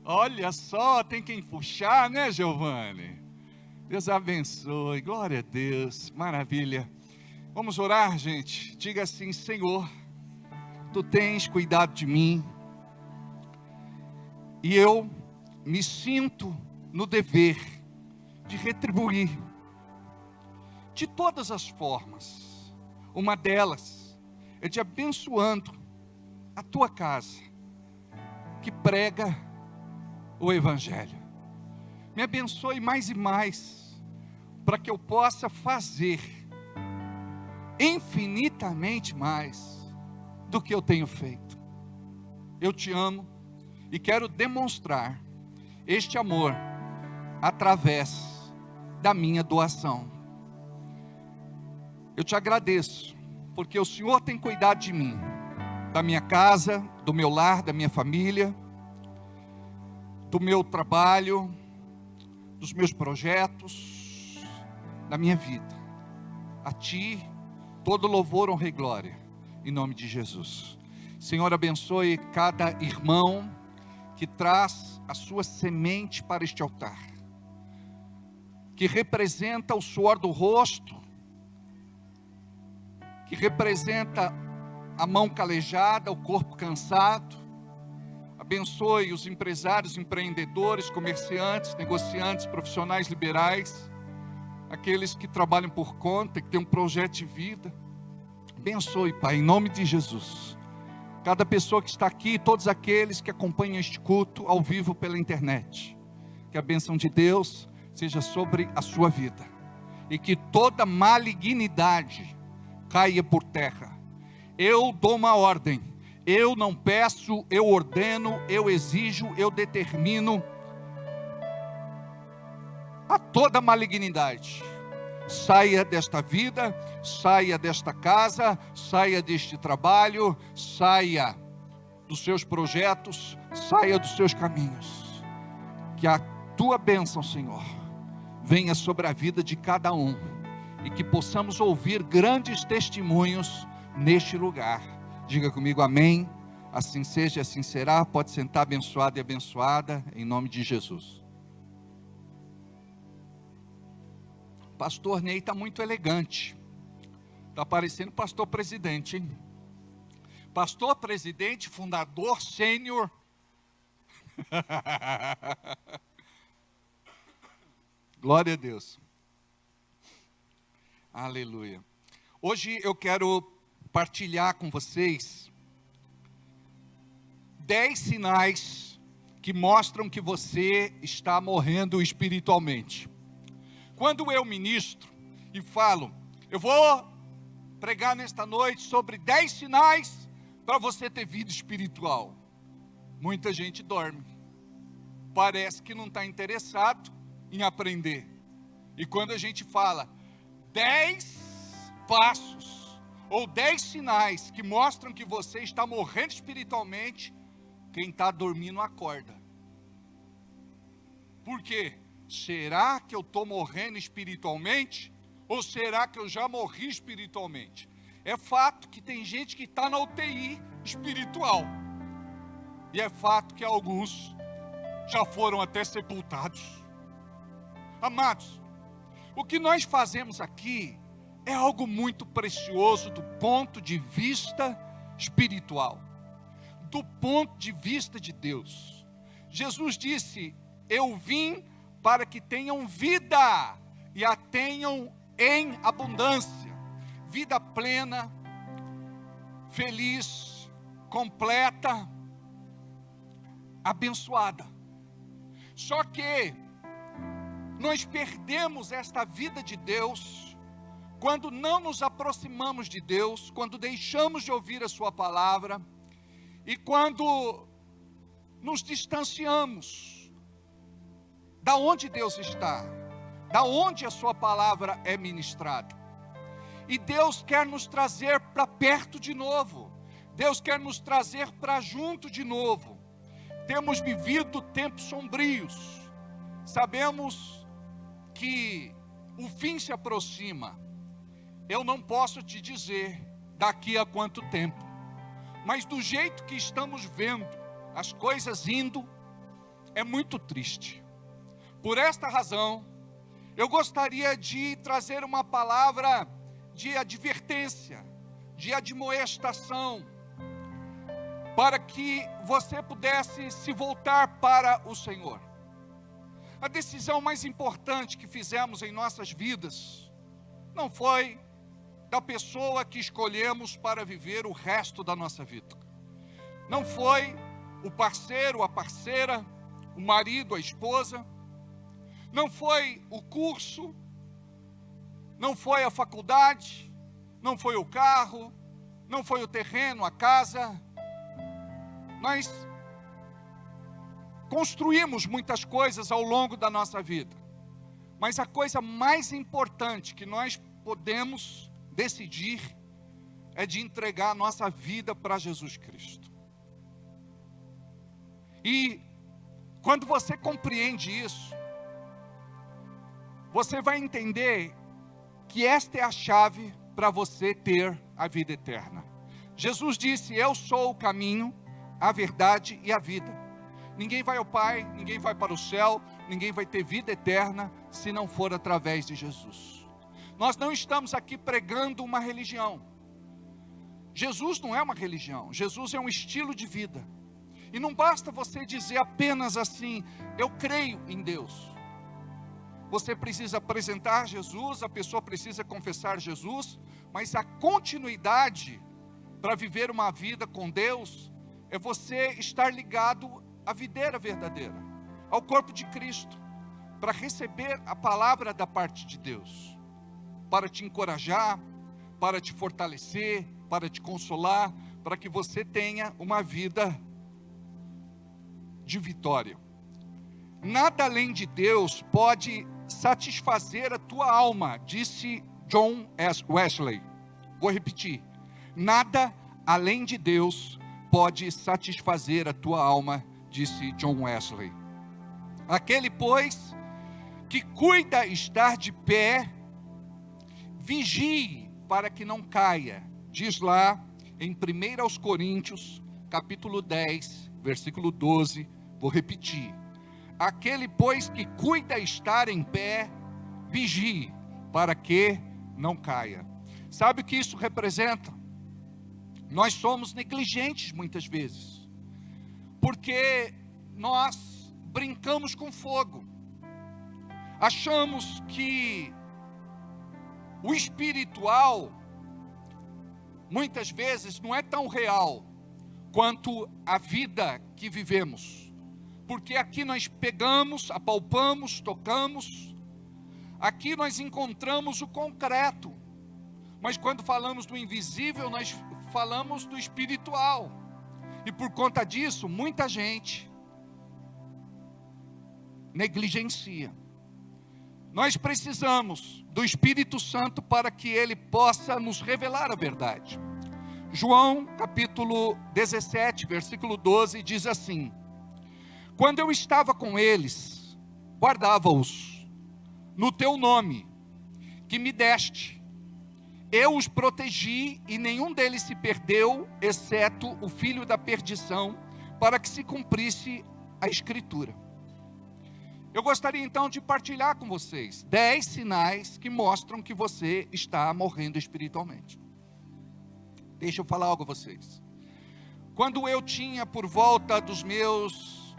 Olha só, tem quem puxar, né, Giovanni? Deus abençoe, glória a Deus, maravilha. Vamos orar, gente. Diga assim: Senhor, Tu tens cuidado de mim, e eu me sinto no dever de retribuir de todas as formas. Uma delas é de abençoando a Tua casa, que prega o Evangelho. Me abençoe mais e mais, para que eu possa fazer infinitamente mais do que eu tenho feito. Eu te amo e quero demonstrar este amor através da minha doação. Eu te agradeço, porque o Senhor tem cuidado de mim, da minha casa, do meu lar, da minha família, do meu trabalho, dos meus projetos, da minha vida. A Ti, todo louvor, honra e glória, em nome de Jesus. Senhor, abençoe cada irmão que traz a sua semente para este altar, que representa o suor do rosto, que representa a mão calejada, o corpo cansado. Abençoe os empresários, empreendedores, comerciantes, negociantes, profissionais liberais, aqueles que trabalham por conta, que têm um projeto de vida. Abençoe, Pai, em nome de Jesus, cada pessoa que está aqui, todos aqueles que acompanham este culto ao vivo pela internet. Que a bênção de Deus seja sobre a sua vida, e que toda malignidade caia por terra. Eu dou uma ordem, eu não peço, eu ordeno, eu exijo, eu determino a toda malignidade. Saia desta vida, saia desta casa, saia deste trabalho, saia dos seus projetos, saia dos seus caminhos. Que a Tua bênção, Senhor, venha sobre a vida de cada um, e que possamos ouvir grandes testemunhos neste lugar. Diga comigo amém. Assim seja, assim será. Pode sentar, abençoado e abençoada, em nome de Jesus. Pastor Ney está muito elegante. Está parecendo pastor presidente, hein? Pastor presidente, fundador, sênior. Glória a Deus. Aleluia. Hoje eu quero partilhar com vocês 10 sinais que mostram que você está morrendo espiritualmente. Quando eu ministro e falo, eu vou pregar nesta noite sobre 10 sinais para você ter vida espiritual, muita gente dorme. Parece que não está interessado em aprender. E quando a gente fala 10 passos ou 10 sinais que mostram que você está morrendo espiritualmente, quem está dormindo acorda. Por quê? Será que eu estou morrendo espiritualmente? Ou será que eu já morri espiritualmente? É fato que tem gente que está na UTI espiritual. E é fato que alguns já foram até sepultados. Amados, o que nós fazemos aqui é algo muito precioso do ponto de vista espiritual, do ponto de vista de Deus. Jesus disse, eu vim para que tenham vida e a tenham em abundância, vida plena, feliz, completa, abençoada. Só que nós perdemos esta vida de Deus quando não nos aproximamos de Deus, quando deixamos de ouvir a sua palavra e quando nos distanciamos da onde Deus está, da onde a sua palavra é ministrada. E Deus quer nos trazer para perto de novo. Deus quer nos trazer para junto de novo. Temos vivido tempos sombrios. Sabemos que o fim se aproxima. Eu não posso te dizer daqui a quanto tempo. Mas do jeito que estamos vendo as coisas indo, é muito triste. Por esta razão, eu gostaria de trazer uma palavra de advertência, de admoestação, para que você pudesse se voltar para o Senhor. A decisão mais importante que fizemos em nossas vidas não foi da pessoa que escolhemos para viver o resto da nossa vida. Não foi o parceiro, a parceira, o marido, a esposa. Não foi o curso, não foi a faculdade, não foi o carro, não foi o terreno, a casa. Nós construímos muitas coisas ao longo da nossa vida, mas a coisa mais importante que nós podemos decidir é de entregar a nossa vida para Jesus Cristo. E quando você compreende isso, você vai entender que esta é a chave para você ter a vida eterna. Jesus disse, eu sou o caminho, a verdade e a vida. Ninguém vai ao Pai, ninguém vai para o céu, ninguém vai ter vida eterna se não for através de Jesus. Nós não estamos aqui pregando uma religião. Jesus não é uma religião, Jesus é um estilo de vida. E não basta você dizer apenas assim, eu creio em Deus. Você precisa apresentar Jesus, a pessoa precisa confessar Jesus, mas a continuidade para viver uma vida com Deus é você estar ligado à videira verdadeira, ao corpo de Cristo, para receber a palavra da parte de Deus, para te encorajar, para te fortalecer, para te consolar, para que você tenha uma vida de vitória. Nada além de Deus pode satisfazer a tua alma, disse John Wesley. Vou repetir. Nada além de Deus pode satisfazer a tua alma, disse John Wesley. Aquele, pois, que cuida estar de pé, vigie para que não caia. Diz lá em 1 Coríntios, capítulo 10, versículo 12, vou repetir. Aquele, pois, que cuida estar em pé, vigie, para que não caia. Sabe o que isso representa? Nós somos negligentes muitas vezes, porque nós brincamos com fogo. Achamos que o espiritual, muitas vezes, não é tão real quanto a vida que vivemos. Porque aqui nós pegamos, apalpamos, tocamos, aqui nós encontramos o concreto. Mas quando falamos do invisível, nós falamos do espiritual. E por conta disso, muita gente negligencia. Nós precisamos do Espírito Santo para que ele possa nos revelar a verdade. João capítulo 17, versículo 12 diz assim: quando eu estava com eles, guardava-os no teu nome, que me deste. Eu os protegi e nenhum deles se perdeu, exceto o filho da perdição, para que se cumprisse a Escritura. Eu gostaria então de partilhar com vocês 10 sinais que mostram que você está morrendo espiritualmente. Deixa eu falar algo a vocês. Quando eu tinha por volta dos meus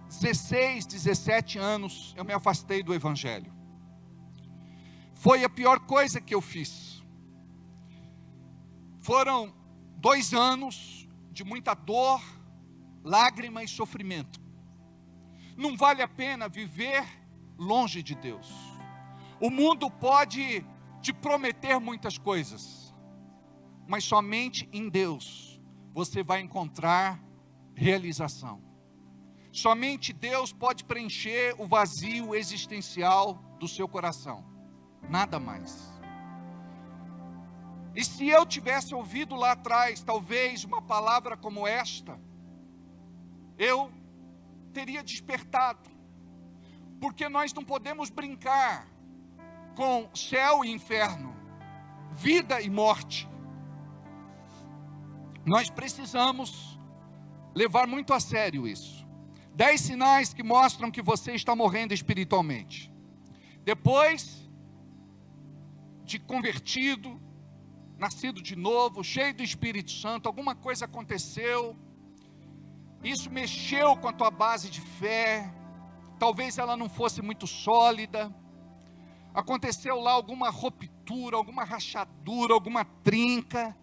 16, 17 anos, eu me afastei do Evangelho. Foi a pior coisa que eu fiz. Foram 2 anos de muita dor, lágrima e sofrimento. Não vale a pena viver longe de Deus. O mundo pode te prometer muitas coisas, mas somente em Deus você vai encontrar realização. Somente Deus pode preencher o vazio existencial do seu coração, nada mais. E se eu tivesse ouvido lá atrás, talvez uma palavra como esta, eu teria despertado, porque nós não podemos brincar com céu e inferno, vida e morte. Nós precisamos levar muito a sério isso. 10 sinais que mostram que você está morrendo espiritualmente. Depois de convertido, nascido de novo, cheio do Espírito Santo, alguma coisa aconteceu, isso mexeu com a tua base de fé, talvez ela não fosse muito sólida, aconteceu lá alguma ruptura, alguma rachadura, alguma trinca,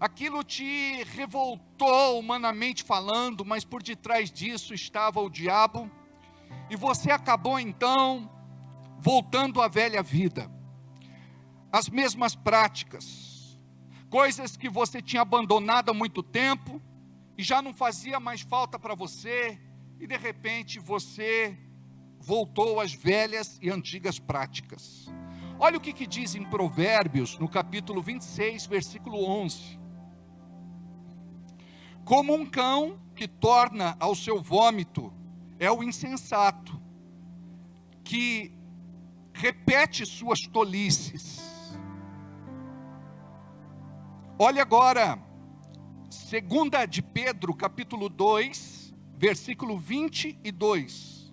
aquilo te revoltou humanamente falando, mas por detrás disso estava o diabo, e você acabou então voltando à velha vida, as mesmas práticas, coisas que você tinha abandonado há muito tempo, e já não fazia mais falta para você, e de repente você voltou às velhas e antigas práticas. Olha o que diz em Provérbios, no capítulo 26, versículo 11. Como um cão que torna ao seu vômito, é o insensato, que repete suas tolices. Olha agora, 2 de Pedro, capítulo 2, versículo 22.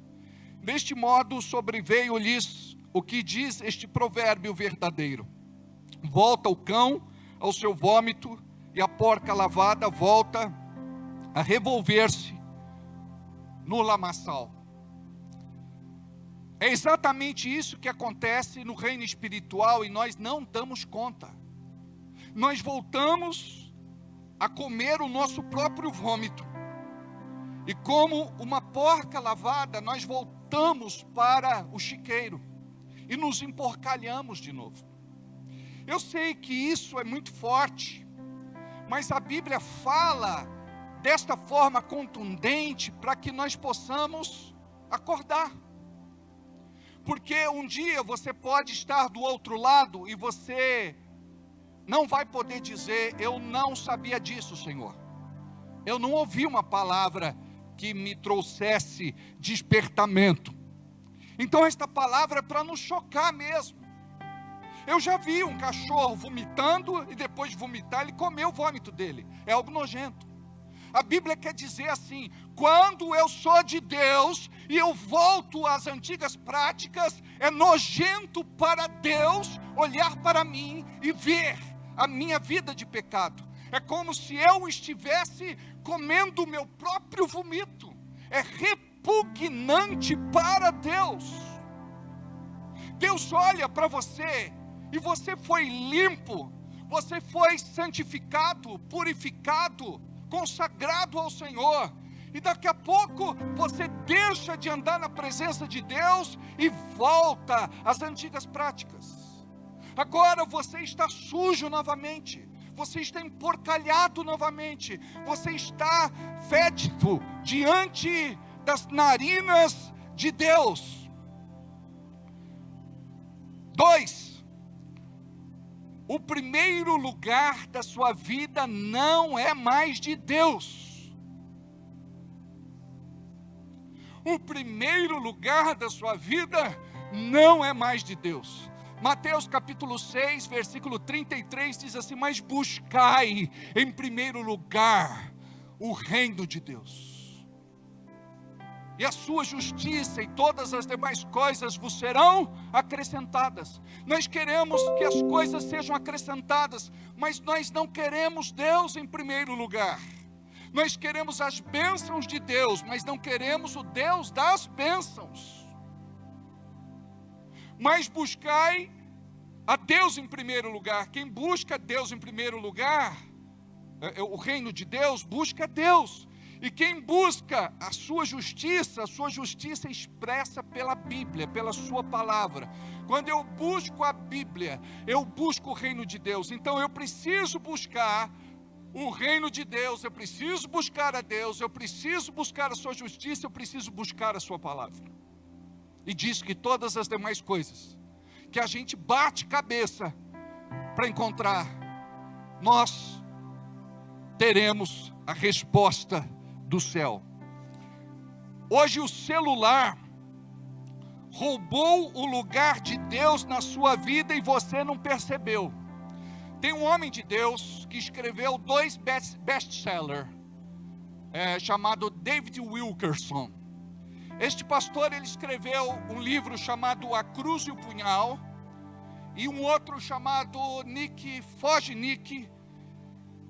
Deste modo sobreveio-lhes o que diz este provérbio verdadeiro: volta o cão ao seu vômito, e a porca lavada volta a revolver-se no lamaçal. É exatamente isso que acontece no reino espiritual, e nós não damos conta. Nós voltamos a comer o nosso próprio vômito, e como uma porca lavada, nós voltamos para o chiqueiro, e nos emporcalhamos de novo. Eu sei que isso é muito forte, mas a Bíblia fala desta forma contundente, para que nós possamos acordar, porque um dia você pode estar do outro lado, e você não vai poder dizer: eu não sabia disso, Senhor, eu não ouvi uma palavra que me trouxesse despertamento. Então esta palavra é para nos chocar mesmo. Eu já vi um cachorro vomitando, e depois de vomitar ele comeu o vômito dele, é algo nojento. A Bíblia quer dizer assim: quando eu sou de Deus e eu volto às antigas práticas, é nojento para Deus olhar para mim e ver a minha vida de pecado. É como se eu estivesse comendo o meu próprio vomito. É repugnante para Deus. Deus olha para você e você foi limpo, você foi santificado, purificado, consagrado ao Senhor. E daqui a pouco você deixa de andar na presença de Deus e volta às antigas práticas. Agora você está sujo novamente, você está emporcalhado novamente, você está fétido diante das narinas de Deus. 2. O primeiro lugar da sua vida não é mais de Deus. O primeiro lugar da sua vida não é mais de Deus. Mateus capítulo 6, versículo 33 diz assim: mas buscai em primeiro lugar o reino de Deus, e a sua justiça, e todas as demais coisas vos serão acrescentadas. Nós queremos que as coisas sejam acrescentadas, mas nós não queremos Deus em primeiro lugar. Nós queremos as bênçãos de Deus, mas não queremos o Deus das bênçãos. Mas buscai a Deus em primeiro lugar. Quem busca Deus em primeiro lugar, o reino de Deus, busca Deus. E quem busca a sua justiça é expressa pela Bíblia, pela sua palavra. Quando eu busco a Bíblia, eu busco o reino de Deus. Então eu preciso buscar o reino de Deus, eu preciso buscar a Deus, eu preciso buscar a sua justiça, eu preciso buscar a sua palavra. E diz que todas as demais coisas que a gente bate cabeça para encontrar, nós teremos a resposta do céu. Hoje o celular roubou o lugar de Deus na sua vida e você não percebeu. Tem um homem de Deus que escreveu 2 best-sellers, chamado David Wilkerson. Este pastor, ele escreveu um livro chamado A Cruz e o Punhal, e um outro chamado Foge Nick,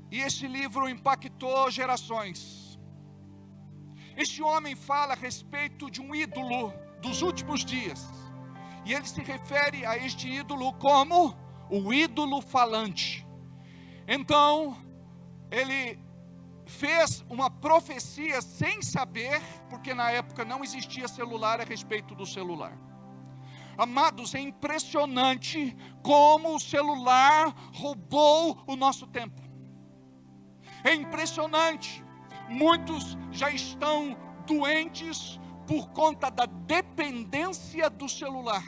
e esse livro impactou gerações. Este homem fala a respeito de um ídolo dos últimos dias, e ele se refere a este ídolo como o ídolo falante. Então, ele fez uma profecia sem saber, porque na época não existia celular, a respeito do celular. Amados, é impressionante como o celular roubou o nosso tempo. É impressionante. Muitos já estão doentes por conta da dependência do celular.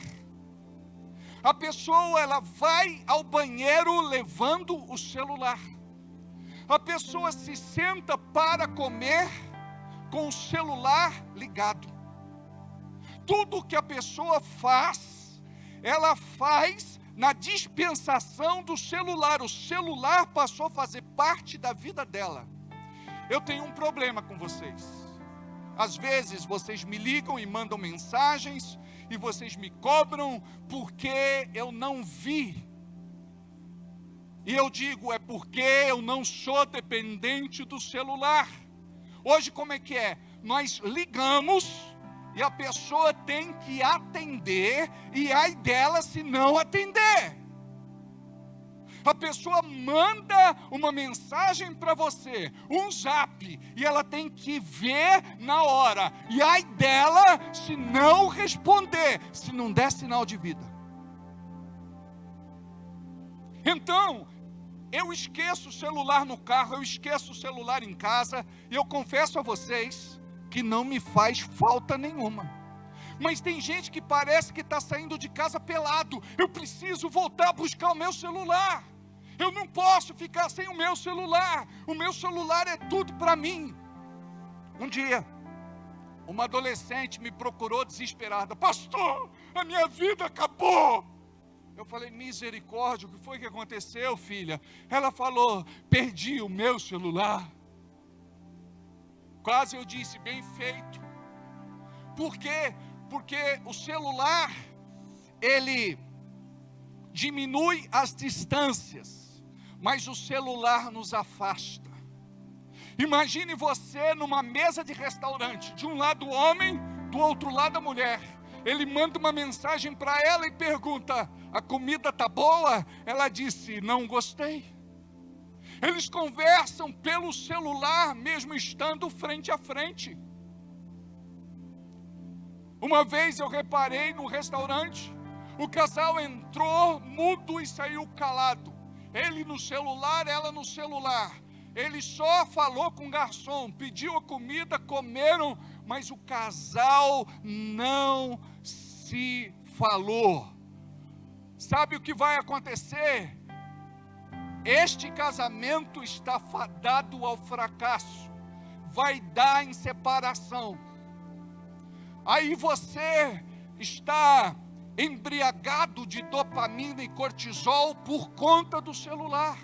A pessoa, ela vai ao banheiro levando o celular. A pessoa se senta para comer com o celular ligado. Tudo que a pessoa faz, ela faz na dispensação do celular. O celular passou a fazer parte da vida dela. Eu tenho um problema com vocês. Às vezes vocês me ligam e mandam mensagens e vocês me cobram porque eu não vi. E eu digo, é porque eu não sou dependente do celular. Hoje como é que é? Nós ligamos e a pessoa tem que atender, e ai dela se não atender. A pessoa manda uma mensagem para você, um zap, e ela tem que ver na hora, e ai dela se não responder, se não der sinal de vida. Então, eu esqueço o celular no carro, eu esqueço o celular em casa, e eu confesso a vocês que não me faz falta nenhuma. Mas tem gente que parece que está saindo de casa pelado. Eu preciso voltar a buscar o meu celular. Eu não posso ficar sem o meu celular. O meu celular é tudo para mim. Um dia, uma adolescente me procurou desesperada. Pastor, a minha vida acabou. Eu falei, misericórdia, o que foi que aconteceu, filha? Ela falou, perdi o meu celular. Quase eu disse, bem feito. Por quê? Porque o celular, ele diminui as distâncias, mas o celular nos afasta. Imagine você numa mesa de restaurante, de um lado o homem, do outro lado a mulher. Ele manda uma mensagem para ela e pergunta: a comida está boa? Ela disse: não gostei. Eles conversam pelo celular, mesmo estando frente a frente. Uma vez eu reparei no restaurante, o casal entrou mudo e saiu calado. Ele no celular, ela no celular. Ele só falou com o garçom, pediu a comida, comeram, mas o casal não se falou. Sabe o que vai acontecer? Este casamento está fadado ao fracasso. Vai dar em separação. Aí você está embriagado de dopamina e cortisol por conta do celular.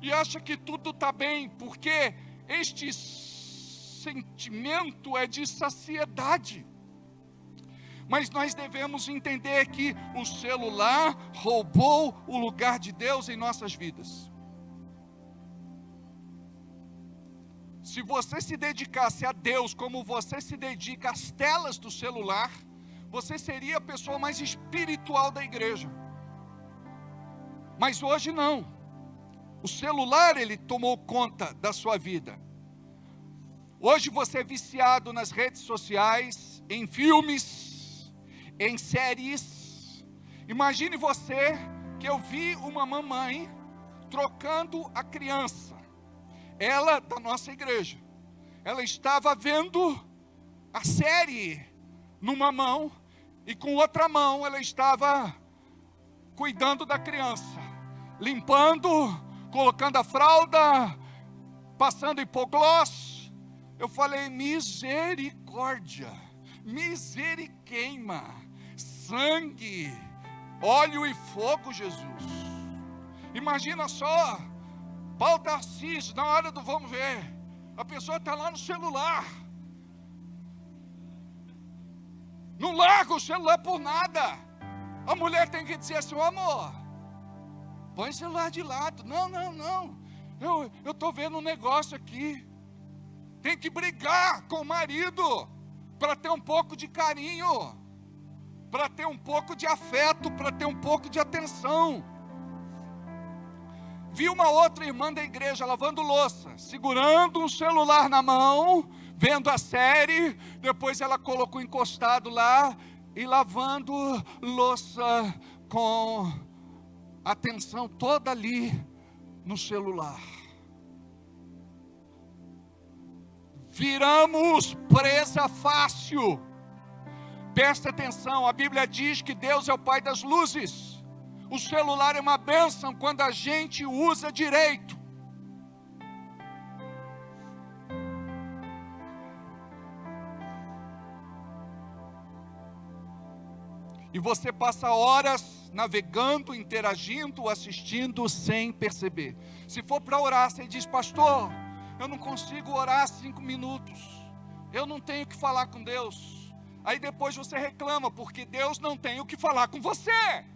E acha que tudo está bem, porque este sentimento é de saciedade. Mas nós devemos entender que o celular roubou o lugar de Deus em nossas vidas. Se você se dedicasse a Deus como você se dedica às telas do celular, você seria a pessoa mais espiritual da igreja. Mas hoje não. O celular, ele tomou conta da sua vida. Hoje você é viciado nas redes sociais, em filmes, em séries. Imagine você que eu vi uma mamãe trocando a criança. Ela da nossa igreja. Ela estava vendo a série numa mão e com outra mão ela estava cuidando da criança, limpando, colocando a fralda, passando hipoglós. Eu falei: misericórdia, miseriqueima, sangue, óleo e fogo, Jesus. Imagina só, Paulo Tarcísio, na hora do vamos ver, a pessoa está lá no celular, não larga o celular por nada. A mulher tem que dizer assim: amor, põe o celular de lado. Não, eu estou vendo um negócio aqui. Tem que brigar com o marido para ter um pouco de carinho, para ter um pouco de afeto, para ter um pouco de atenção. Vi uma outra irmã da igreja lavando louça, segurando um celular na mão, vendo a série. Depois ela colocou encostado lá e lavando louça com a atenção toda ali no celular. Viramos presa fácil. Presta atenção, a Bíblia diz que Deus é o Pai das luzes. O celular é uma bênção quando a gente usa direito. E você passa horas navegando, interagindo, assistindo sem perceber. Se for para orar, você diz: pastor, eu não consigo orar 5 minutos. Eu não tenho o que falar com Deus. Aí depois você reclama porque Deus não tem o que falar com você.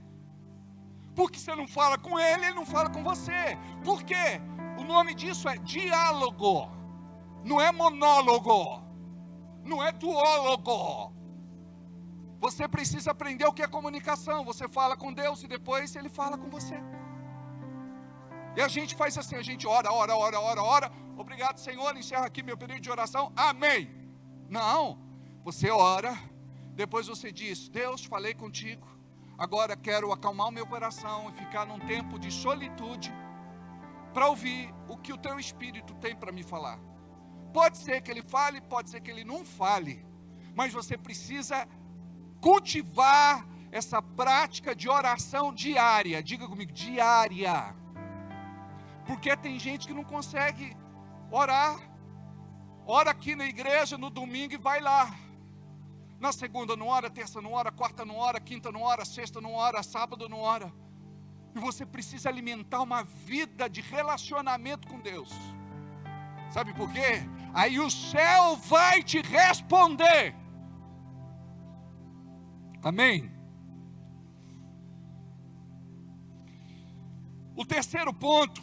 Porque você não fala com Ele, Ele não fala com você. Por quê? O nome disso é diálogo. Não é monólogo. Não é duólogo. Você precisa aprender o que é comunicação. Você fala com Deus e depois Ele fala com você. E a gente faz assim, a gente ora. Obrigado, Senhor, encerra aqui meu período de oração. Amém. Não, você ora, depois você diz: Deus, falei contigo. Agora quero acalmar o meu coração e ficar num tempo de solitude para ouvir o que o teu Espírito tem para me falar. Pode ser que Ele fale, pode ser que Ele não fale, mas você precisa cultivar essa prática de oração diária. Diga comigo, diária. Porque tem gente que não consegue orar. Ora aqui na igreja no domingo e vai lá. Na segunda não ora, terça não ora, quarta não ora, quinta não ora, sexta não ora, sábado não ora. E você precisa alimentar uma vida de relacionamento com Deus. Sabe por quê? Aí o céu vai te responder. Amém? O terceiro ponto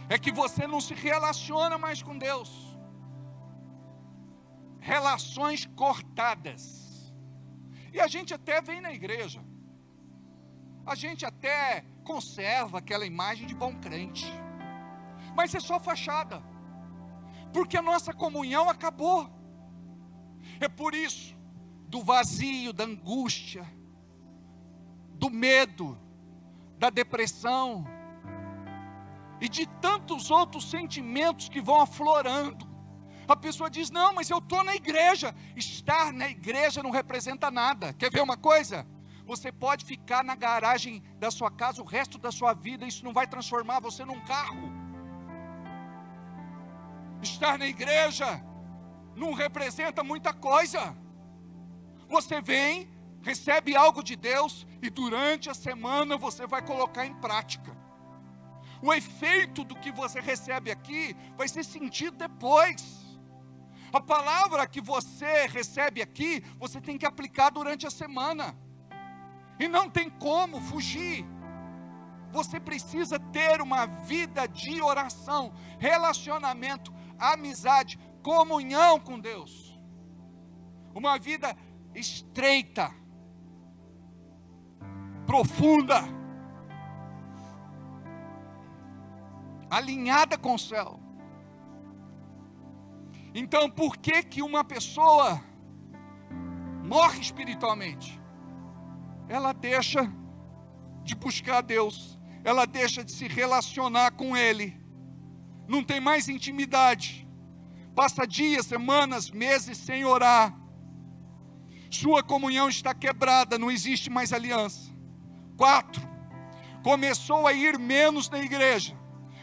é que você não se relaciona mais com Deus. Relações cortadas. E a gente até vem na igreja. A gente até conserva aquela imagem de bom crente. Mas é só fachada. Porque a nossa comunhão acabou. É por isso, do vazio, da angústia, do medo, da depressão e de tantos outros sentimentos que vão aflorando. A pessoa diz, não, mas eu estou na igreja. Estar na igreja não representa nada. Quer ver uma coisa? Você pode ficar na garagem da sua casa o resto da sua vida, isso não vai transformar você num carro. Estar na igreja não representa muita coisa. Você vem, recebe algo de Deus e durante a semana você vai colocar em prática. O efeito do que você recebe aqui vai ser sentido depois. A palavra que você recebe aqui, você tem que aplicar durante a semana. E não tem como fugir. Você precisa ter uma vida de oração, relacionamento, amizade, comunhão com Deus. Uma vida estreita, profunda, alinhada com o céu. Então, por que que uma pessoa morre espiritualmente? Ela deixa de buscar Deus, ela deixa de se relacionar com Ele, não tem mais intimidade, passa dias, semanas, meses sem orar, sua comunhão está quebrada, não existe mais aliança. 4, começou a ir menos na igreja,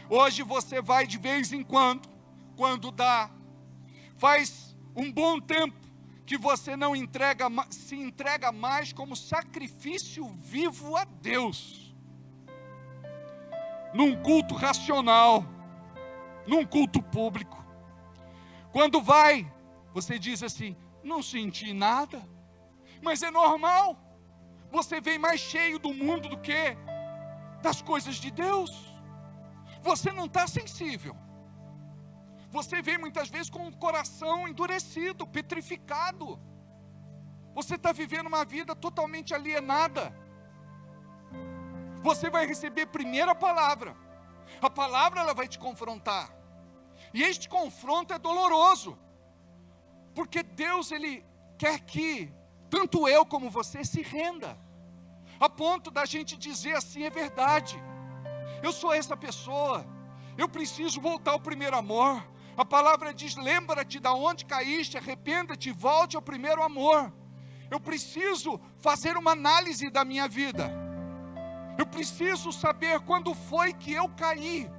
hoje você vai de vez em quando dá, faz um bom tempo que você não se entrega mais como sacrifício vivo a Deus, num culto racional, num culto público. Quando vai, você diz assim, não senti nada, mas é normal, você vem mais cheio do mundo do que das coisas de Deus, você não está sensível. Você vem muitas vezes com o coração endurecido, petrificado. Você está vivendo uma vida totalmente alienada. Você vai receber primeiro a palavra ela vai te confrontar. E este confronto é doloroso. Porque Deus, Ele quer que tanto eu como você se renda. A ponto da gente dizer assim, é verdade. Eu sou essa pessoa. Eu preciso voltar ao primeiro amor. A palavra diz, lembra-te de onde caíste, arrependa-te, volte ao primeiro amor. Eu preciso fazer uma análise da minha vida. Eu preciso saber quando foi que eu caí.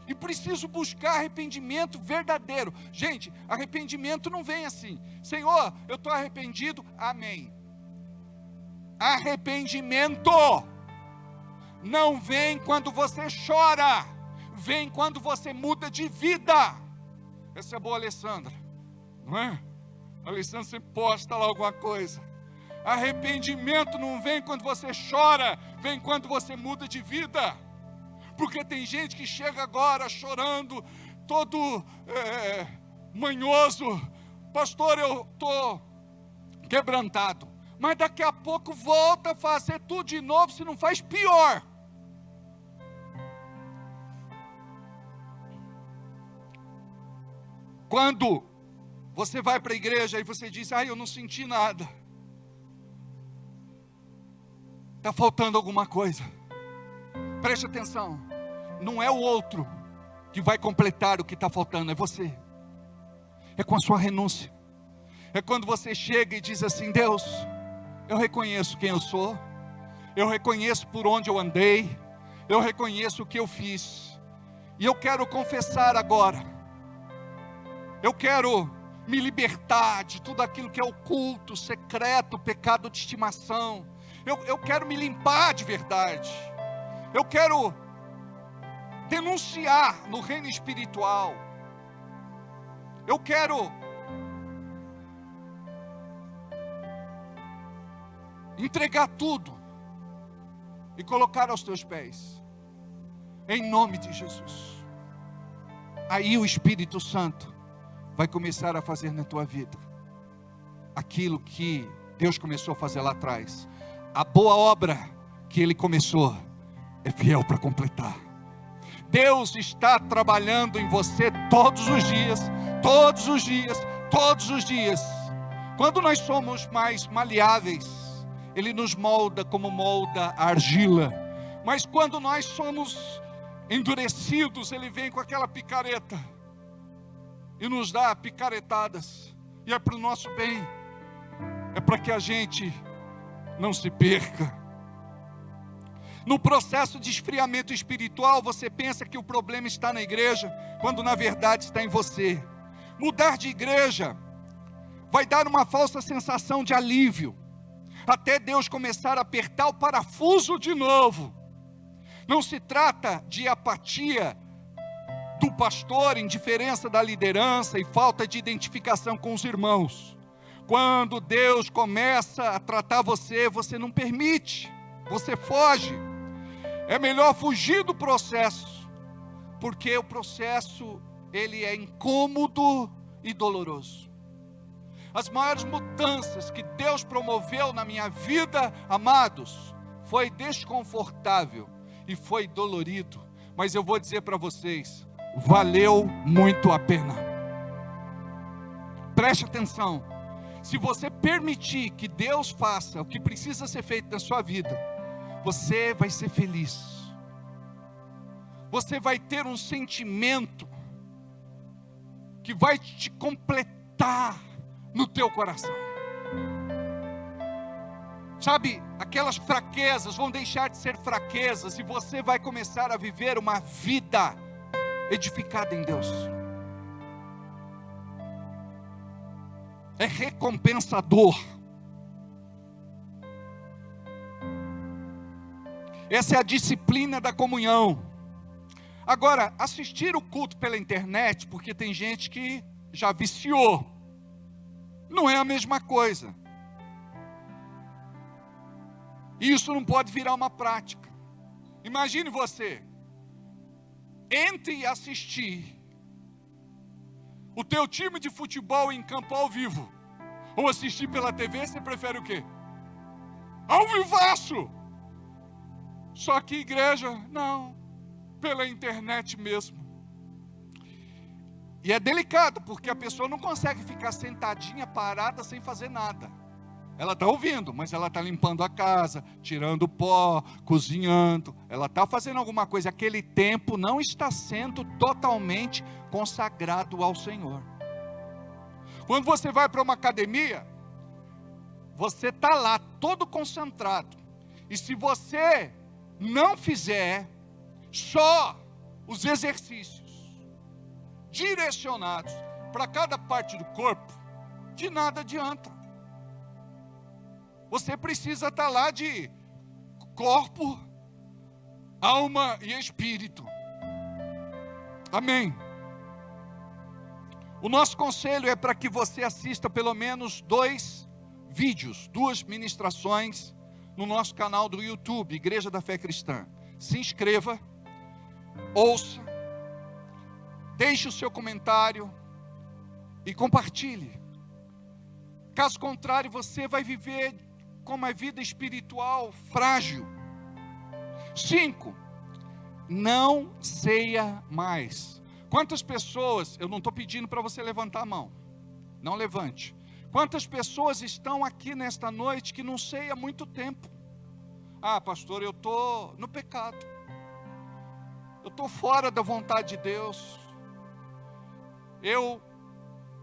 E preciso buscar arrependimento verdadeiro. Gente, arrependimento não vem assim. Senhor, eu estou arrependido, amém. Arrependimento não vem quando você chora. Vem quando você muda de vida. Essa é boa, Alessandra, não é? A Alessandra sempre posta lá alguma coisa. Arrependimento não vem quando você chora, vem quando você muda de vida. Porque tem gente que chega agora chorando, todo manhoso. Pastor, eu estou quebrantado. Mas daqui a pouco volta a fazer tudo de novo, se não faz pior. Quando você vai para a igreja e você diz, eu não senti nada. Está faltando alguma coisa. Preste atenção. Não é o outro que vai completar o que está faltando, é você. É com a sua renúncia. É quando você chega e diz assim, Deus, eu reconheço quem eu sou. Eu reconheço por onde eu andei. Eu reconheço o que eu fiz. E eu quero confessar agora. Eu quero me libertar de tudo aquilo que é oculto, secreto, pecado de estimação. Eu quero me limpar de verdade. Eu quero denunciar no reino espiritual. Eu quero entregar tudo e colocar aos teus pés, em nome de Jesus. Aí o Espírito Santo vai começar a fazer na tua vida aquilo que Deus começou a fazer lá atrás. A boa obra que Ele começou é fiel para completar. Deus está trabalhando em você todos os dias, todos os dias, todos os dias. Quando nós somos mais maleáveis, Ele nos molda como molda a argila. Mas quando nós somos endurecidos, Ele vem com aquela picareta e nos dá picaretadas. E é para o nosso bem. É para que a gente não se perca. No processo de esfriamento espiritual, você pensa que o problema está na igreja, quando na verdade está em você. Mudar de igreja vai dar uma falsa sensação de alívio, até Deus começar a apertar o parafuso de novo. Não se trata de apatia do pastor, indiferença da liderança e falta de identificação com os irmãos. Quando Deus começa a tratar você, você não permite, você foge. É melhor fugir do processo, porque o processo, ele é incômodo e doloroso. As maiores mudanças que Deus promoveu na minha vida, amados, foi desconfortável e foi dolorido, mas eu vou dizer para vocês, valeu muito a pena. Preste atenção, se você permitir que Deus faça o que precisa ser feito na sua vida, você vai ser feliz, você vai ter um sentimento que vai te completar no teu coração. Sabe, aquelas fraquezas vão deixar de ser fraquezas e você vai começar a viver uma vida edificada em Deus. É recompensador. Essa é a disciplina da comunhão. Agora, assistir o culto pela internet, porque tem gente que já viciou, não é a mesma coisa. Isso não pode virar uma prática. Imagine você, entre assistir o teu time de futebol em campo ao vivo, ou assistir pela TV, você prefere o quê? Ao vivaço! Só que igreja, não, pela internet mesmo. E é delicado, porque a pessoa não consegue ficar sentadinha, parada, sem fazer nada. Ela está ouvindo, mas ela está limpando a casa, tirando pó, cozinhando. Ela está fazendo alguma coisa. Aquele tempo não está sendo totalmente consagrado ao Senhor. Quando você vai para uma academia, você está lá todo concentrado. E se você não fizer só os exercícios direcionados para cada parte do corpo, de nada adianta. Você precisa estar lá de corpo, alma e espírito. Amém. O nosso conselho é para que você assista pelo menos 2 vídeos, 2 ministrações no nosso canal do YouTube, Igreja da Fé Cristã. Se inscreva, ouça, deixe o seu comentário e compartilhe. Caso contrário, você vai viver com uma vida espiritual frágil. 5, não ceia mais. Quantas pessoas, eu não estou pedindo para você levantar a mão, não levante. Quantas pessoas estão aqui nesta noite que não ceia há muito tempo? Ah, pastor, eu estou no pecado, eu estou fora da vontade de Deus, eu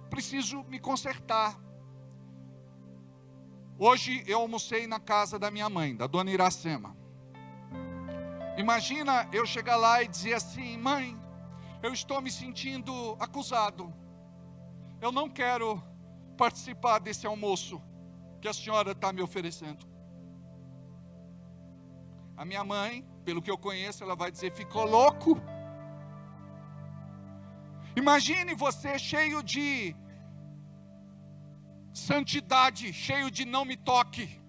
preciso me consertar. Hoje eu almocei na casa da minha mãe, da dona Iracema. Imagina eu chegar lá e dizer assim: mãe, eu estou me sentindo acusado, eu não quero participar desse almoço que a senhora está me oferecendo. A minha mãe, pelo que eu conheço, ela vai dizer: ficou louco? Imagine você cheio de santidade, cheio de não me toque,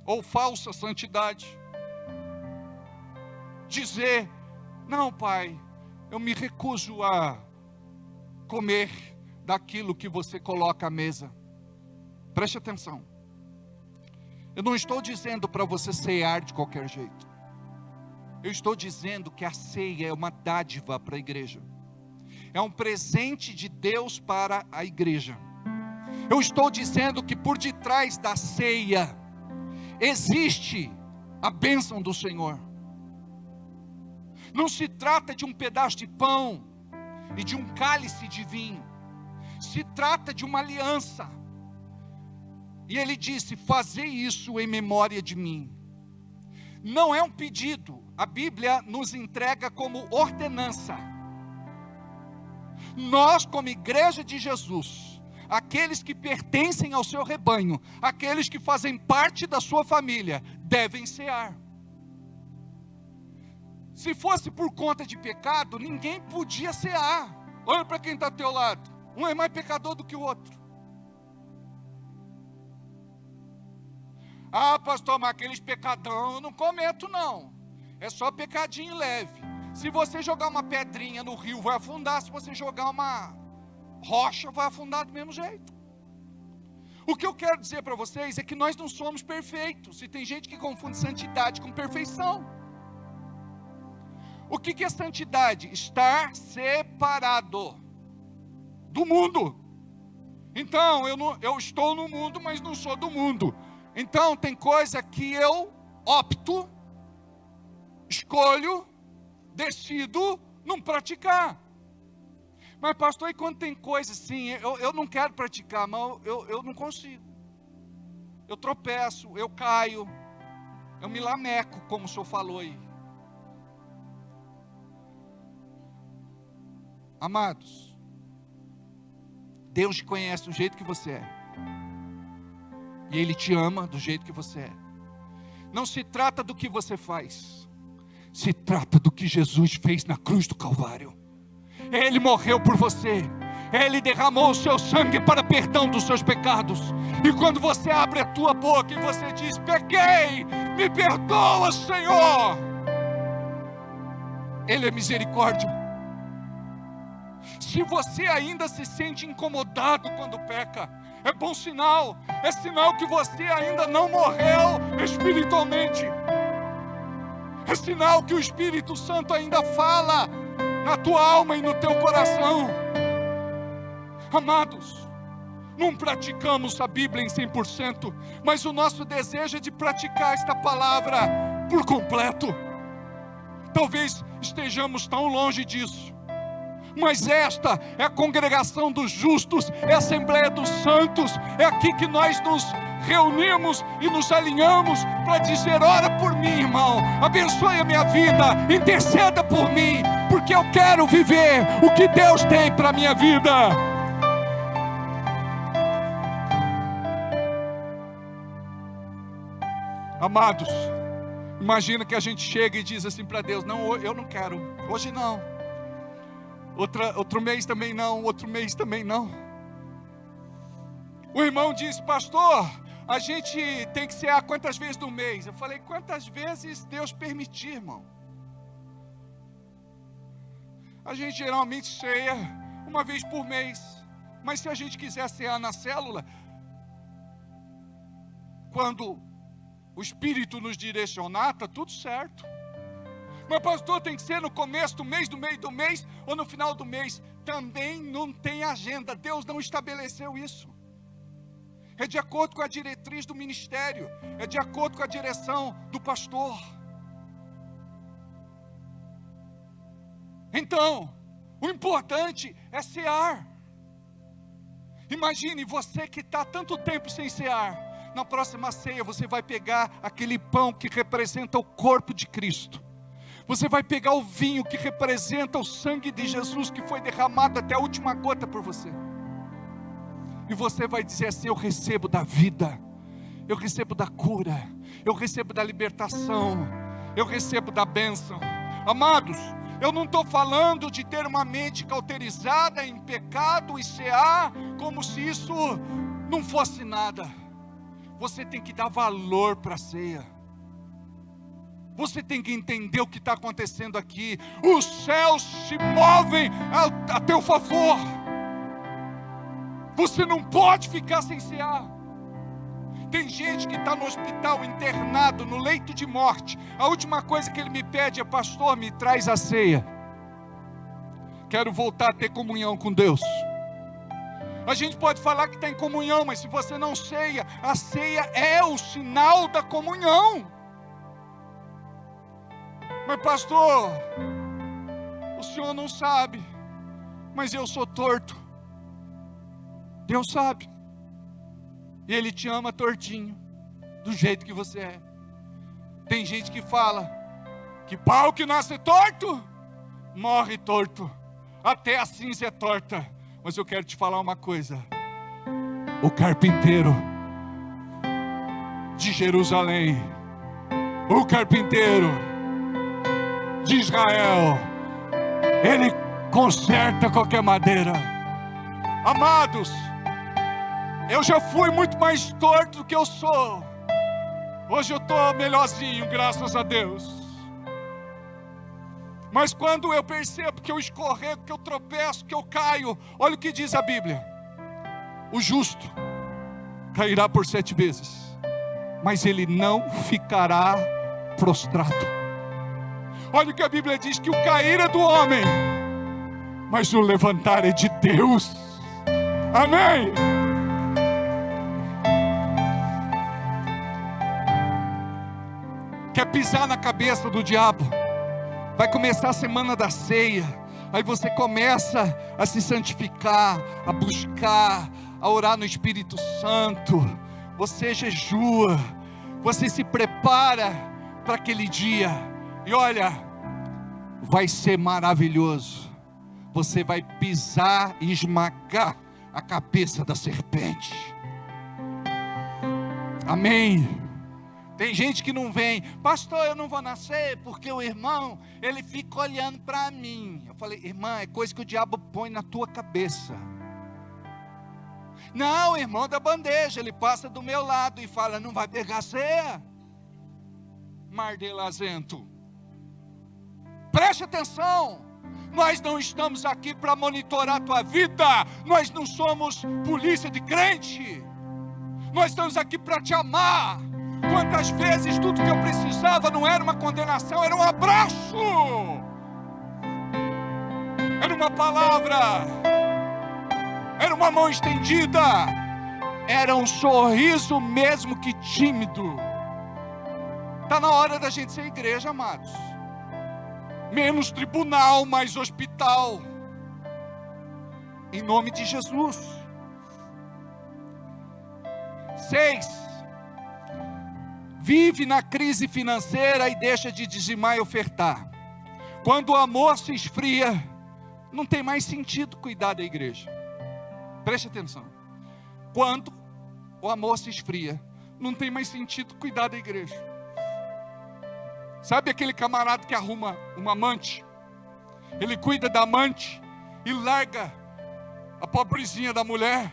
ou falsa santidade. Dizer, não, pai, eu me recuso a comer daquilo que você coloca à mesa. Preste atenção. Eu não estou dizendo para você cear de qualquer jeito. Eu estou dizendo que a ceia é uma dádiva para a igreja. É um presente de Deus para a igreja. Eu estou dizendo que por detrás da ceia existe a bênção do Senhor. Não se trata de um pedaço de pão e de um cálice de vinho. Se trata de uma aliança. E ele disse, fazei isso em memória de mim. Não é um pedido. A Bíblia nos entrega como ordenança. Nós, como igreja de Jesus, aqueles que pertencem ao seu rebanho, aqueles que fazem parte da sua família, devem cear. Se fosse por conta de pecado, ninguém podia cear. Olha para quem está ao teu lado. Um é mais pecador do que o outro. Ah, pastor, mas aqueles pecadão eu não cometo não. É só pecadinho leve. Se você jogar uma pedrinha no rio, vai afundar. Se você jogar uma rocha, vai afundar do mesmo jeito. O que eu quero dizer para vocês é que nós não somos perfeitos. E tem gente que confunde santidade com perfeição. O que é santidade? Estar separado do mundo. Então, eu estou no mundo, mas não sou do mundo. Então, tem coisa que eu opto, escolho, decido não praticar. Mas pastor, e quando tem coisa assim, eu não quero praticar, mas eu não consigo. Eu tropeço, eu caio, eu me lameco, como o senhor falou aí. Amados, Deus te conhece do jeito que você é. E Ele te ama do jeito que você é. Não se trata do que você faz. Se trata do que Jesus fez na cruz do Calvário. Ele morreu por você. Ele derramou o seu sangue para perdão dos seus pecados. E quando você abre a tua boca e você diz, pequei, me perdoa, Senhor. Ele é misericórdia. Se você ainda se sente incomodado quando peca, é bom sinal. É sinal que você ainda não morreu espiritualmente. É sinal que o Espírito Santo ainda fala na tua alma e no teu coração. Amados, não praticamos a Bíblia em 100%, mas o nosso desejo é de praticar esta palavra por completo. Talvez estejamos tão longe disso, mas esta é a congregação dos justos, é a Assembleia dos Santos, é aqui que nós nos reunimos e nos alinhamos para dizer, ora por mim, irmão, abençoe a minha vida, interceda por mim, porque eu quero viver o que Deus tem para a minha vida. Amados, imagina que a gente chega e diz assim para Deus, não, eu não quero, hoje não. Outro mês também não, outro mês também não. O irmão disse, pastor, a gente tem que cear quantas vezes no mês? Eu falei, quantas vezes Deus permitir, irmão. A gente geralmente ceia uma vez por mês. Mas se a gente quiser cear na célula, quando o Espírito nos direcionar, está tudo certo. Mas pastor, tem que ser no começo do mês, no meio do mês ou no final do mês? Também não tem agenda, Deus não estabeleceu isso. É de acordo com a diretriz do ministério, é de acordo com a direção do pastor. Então, o importante é cear. Imagine você que está tanto tempo sem cear. Na próxima ceia você vai pegar aquele pão que representa o corpo de Cristo. Você vai pegar o vinho que representa o sangue de Jesus que foi derramado até a última gota por você. E você vai dizer assim, eu recebo da vida, eu recebo da cura, eu recebo da libertação, eu recebo da bênção. Amados, Eu não estou falando de ter uma mente cauterizada em pecado e cear como se isso não fosse nada. Você tem que dar valor para a ceia. Você tem que entender o que está acontecendo aqui. Os céus se movem a teu favor. Você não pode ficar sem cear. Tem gente que está no hospital, internado, no leito de morte. A última coisa que ele me pede é: pastor, me traz a ceia. Quero voltar a ter comunhão com Deus. A gente pode falar que está em comunhão, mas se você não ceia, a ceia é o sinal da comunhão. Mas pastor, o senhor não sabe, mas eu sou torto. Deus sabe. E Ele te ama tortinho, do jeito que você é. Tem gente que fala que pau que nasce torto, morre torto. Até a cinza é torta. Mas eu quero te falar uma coisa. O carpinteiro de Jerusalém, o carpinteiro de Israel, ele conserta qualquer madeira. Amados, eu já fui muito mais torto do que eu sou. Hoje eu estou melhorzinho, graças a Deus. Mas quando eu percebo que eu escorrego, que eu tropeço, que eu caio, olha o que diz a Bíblia: o justo cairá por 7 vezes, mas ele não ficará prostrado. Olha o que a Bíblia diz: que o cair é do homem, mas o levantar é de Deus. Amém? Quer pisar na cabeça do diabo? Vai começar a semana da ceia. Aí você começa a se santificar, a buscar, a orar no Espírito Santo. Você jejua, você se prepara para aquele dia. E olha, vai ser maravilhoso. Você vai pisar e esmagar a cabeça da serpente. Amém? Tem gente que não vem: pastor, eu não vou nascer porque o irmão, ele fica olhando para mim. Eu falei: irmã, é coisa que o diabo põe na tua cabeça. Não, o irmão da bandeja, ele passa do meu lado e fala: não vai pegar ceia, mar de lazento. Preste atenção, nós não estamos aqui para monitorar a tua vida. Nós não somos polícia de crente. Nós estamos aqui para te amar. Quantas vezes tudo que eu precisava não era uma condenação, era um abraço, era uma palavra, era uma mão estendida, era um sorriso mesmo que tímido. Está na hora da gente ser igreja, amados. Menos tribunal, mais hospital. Em nome de Jesus. 6. Vive na crise financeira e deixa de dizimar e ofertar. Quando o amor se esfria, não tem mais sentido cuidar da igreja. Preste atenção. Quando o amor se esfria, não tem mais sentido cuidar da igreja. Sabe aquele camarada que arruma uma amante? Ele cuida da amante e larga a pobrezinha da mulher.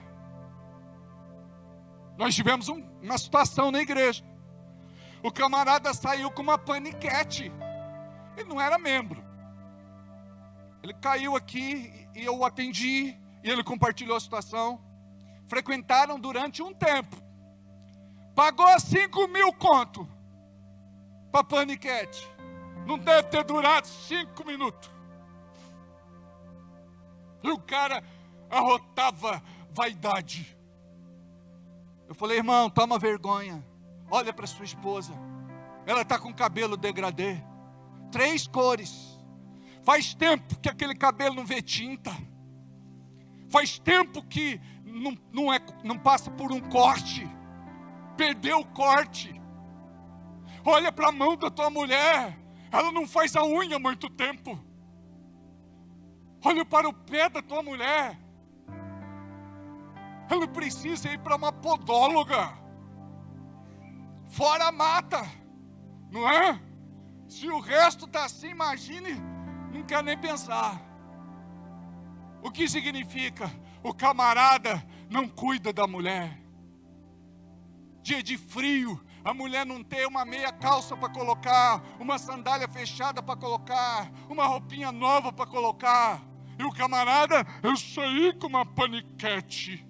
Nós tivemos uma situação na igreja. O camarada saiu com uma paniquete. Ele não era membro. Ele caiu aqui e eu o atendi. E ele compartilhou a situação. Frequentaram durante um tempo. Pagou 5.000 conto para paniquete. Não deve ter durado 5 minutos. E o cara arrotava vaidade. Eu falei: irmão, toma vergonha. Olha para sua esposa, ela está com cabelo degradê, 3 cores. Faz tempo que aquele cabelo não vê tinta. Faz tempo que não passa por um corte. Perdeu o corte. Olha para a mão da tua mulher, ela não faz a unha há muito tempo. Olha para o pé da tua mulher, ela precisa ir para uma podóloga. Fora a mata, não é? Se o resto está assim, imagine Não quer nem pensar. O que significa? O camarada não cuida da mulher. Dia de frio, a mulher não tem uma meia calça para colocar, uma sandália fechada para colocar, uma roupinha nova para colocar. E o camarada, eu saí com uma paniquete.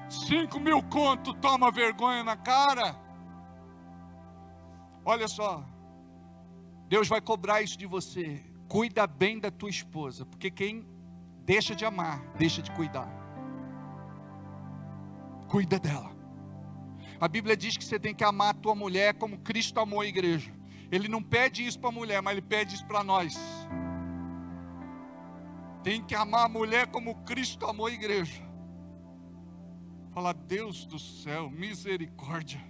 5.000 conto, toma vergonha na cara. Olha só, Deus vai cobrar isso de você. Cuida bem da tua esposa, porque quem deixa de amar, deixa de cuidar. Cuida dela. A Bíblia diz que você tem que amar a tua mulher como Cristo amou a igreja. Ele não pede isso para a mulher, mas Ele pede isso para nós. Tem que amar a mulher como Cristo amou a igreja. Fala, Deus do céu, misericórdia.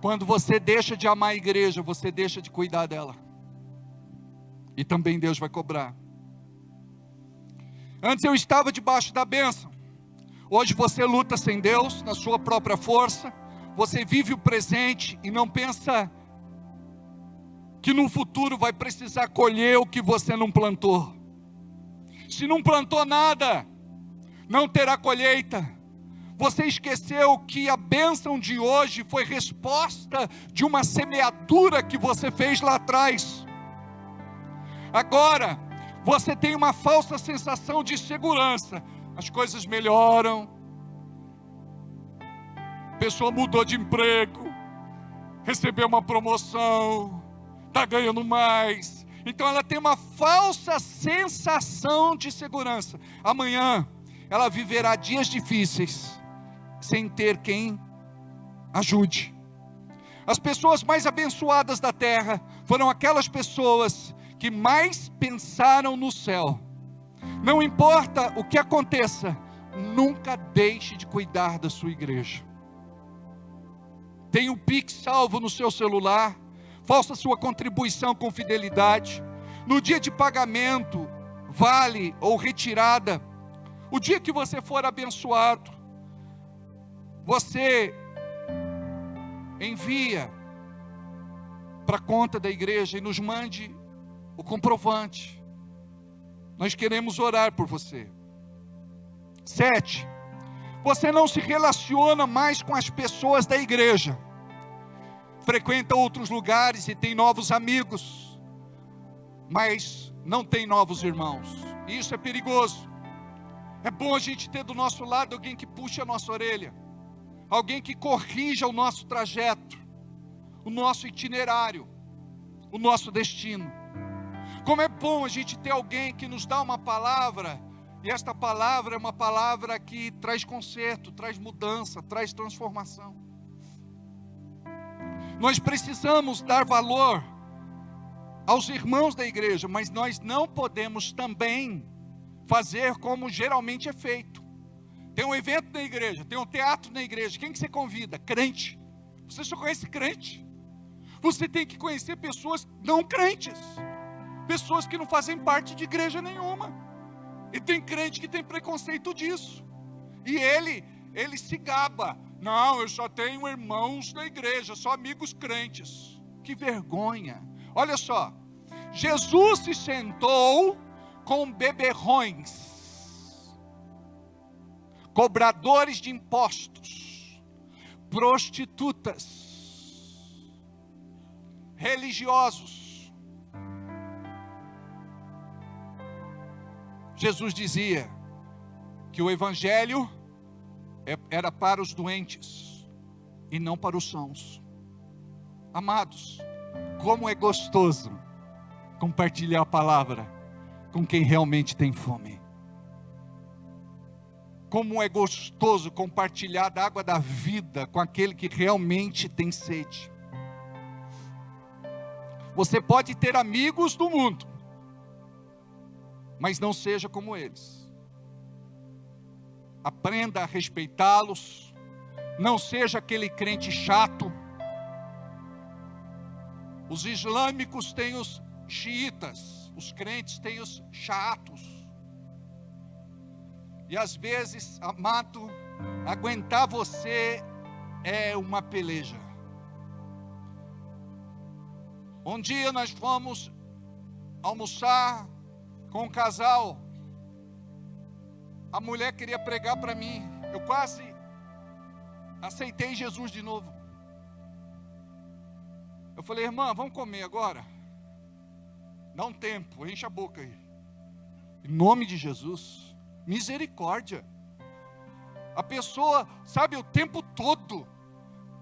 Quando você deixa de amar a igreja, você deixa de cuidar dela. E também Deus vai cobrar. Antes eu estava debaixo da bênção. Hoje você luta sem Deus, na sua própria força. Você vive o presente e não pensa que no futuro vai precisar colher o que você não plantou. Se não plantou nada, não terá colheita. Você esqueceu que a bênção de hoje foi resposta de uma semeadura que você fez lá atrás. Agora, você tem uma falsa sensação de segurança. As coisas melhoram. A pessoa mudou de emprego, recebeu uma promoção, está ganhando mais. Então ela tem uma falsa sensação de segurança. Amanhã ela viverá dias difíceis, sem ter quem ajude. As pessoas mais abençoadas da terra foram aquelas pessoas que mais pensaram no céu. Não importa o que aconteça, nunca deixe de cuidar da sua igreja. Tenha o Pix salvo no seu celular, faça sua contribuição com fidelidade. No dia de pagamento, vale ou retirada, o dia que você for abençoado, você envia para a conta da igreja e nos mande o comprovante. Nós queremos orar por você. 7. Você não se relaciona mais com as pessoas da igreja. Frequenta outros lugares e tem novos amigos, mas não tem novos irmãos. Isso é perigoso. É bom a gente ter do nosso lado alguém que puxe a nossa orelha, alguém que corrija o nosso trajeto, o nosso itinerário, o nosso destino. Como é bom a gente ter alguém que nos dá uma palavra, e esta palavra é uma palavra que traz conserto, traz mudança, traz transformação. Nós precisamos dar valor aos irmãos da igreja, mas nós não podemos também fazer como geralmente é feito. Tem um evento na igreja, tem um teatro na igreja, quem que você convida? Crente. Você só conhece crente. Você tem que conhecer pessoas não crentes, pessoas que não fazem parte de igreja nenhuma. E tem crente que tem preconceito disso, e ele se gaba. Não, eu só tenho irmãos da igreja, só amigos crentes. Que vergonha. Olha só, Jesus se sentou com beberrões, cobradores de impostos, prostitutas, religiosos. Jesus dizia que o evangelho era para os doentes e não para os sãos. Amados, como é gostoso compartilhar a palavra com quem realmente tem fome. Como é gostoso compartilhar da água da vida com aquele que realmente tem sede. Você pode ter amigos do mundo, mas não seja como eles. Aprenda a respeitá-los. Não seja aquele crente chato. Os islâmicos têm os xiitas, os crentes têm os chatos. E às vezes, amado, aguentar você é uma peleja. Um dia nós fomos almoçar com um casal. A mulher queria pregar para mim. Eu quase aceitei Jesus de novo. Eu falei, irmã, vamos comer agora? Dá um tempo, enche a boca aí. Em nome de Jesus, misericórdia. A pessoa, sabe, o tempo todo.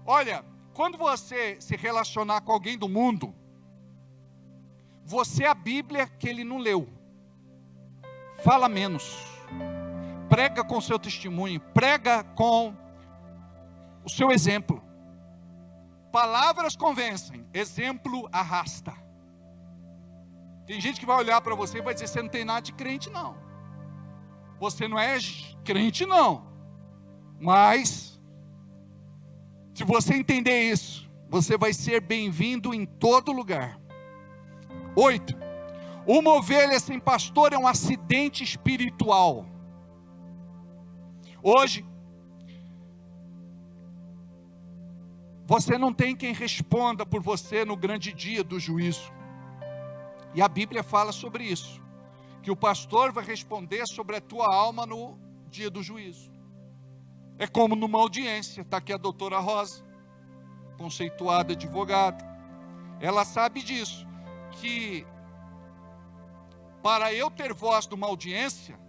Olha, quando você se relacionar com alguém do mundo, você é a Bíblia que ele não leu. Fala menos. Prega com seu testemunho, prega com o seu exemplo. Palavras convencem, exemplo arrasta. Tem gente que vai olhar para você e vai dizer, você não tem nada de crente não. Você não é crente não. Mas, se você entender isso, você vai ser bem-vindo em todo lugar. 8. Uma ovelha sem pastor é um acidente espiritual. Hoje, você não tem quem responda por você no grande dia do juízo. E a Bíblia fala sobre isso. Que o pastor vai responder sobre a tua alma no dia do juízo. É como numa audiência. Está aqui a doutora Rosa, conceituada advogada. Ela sabe disso. Que para eu ter voz numa audiência,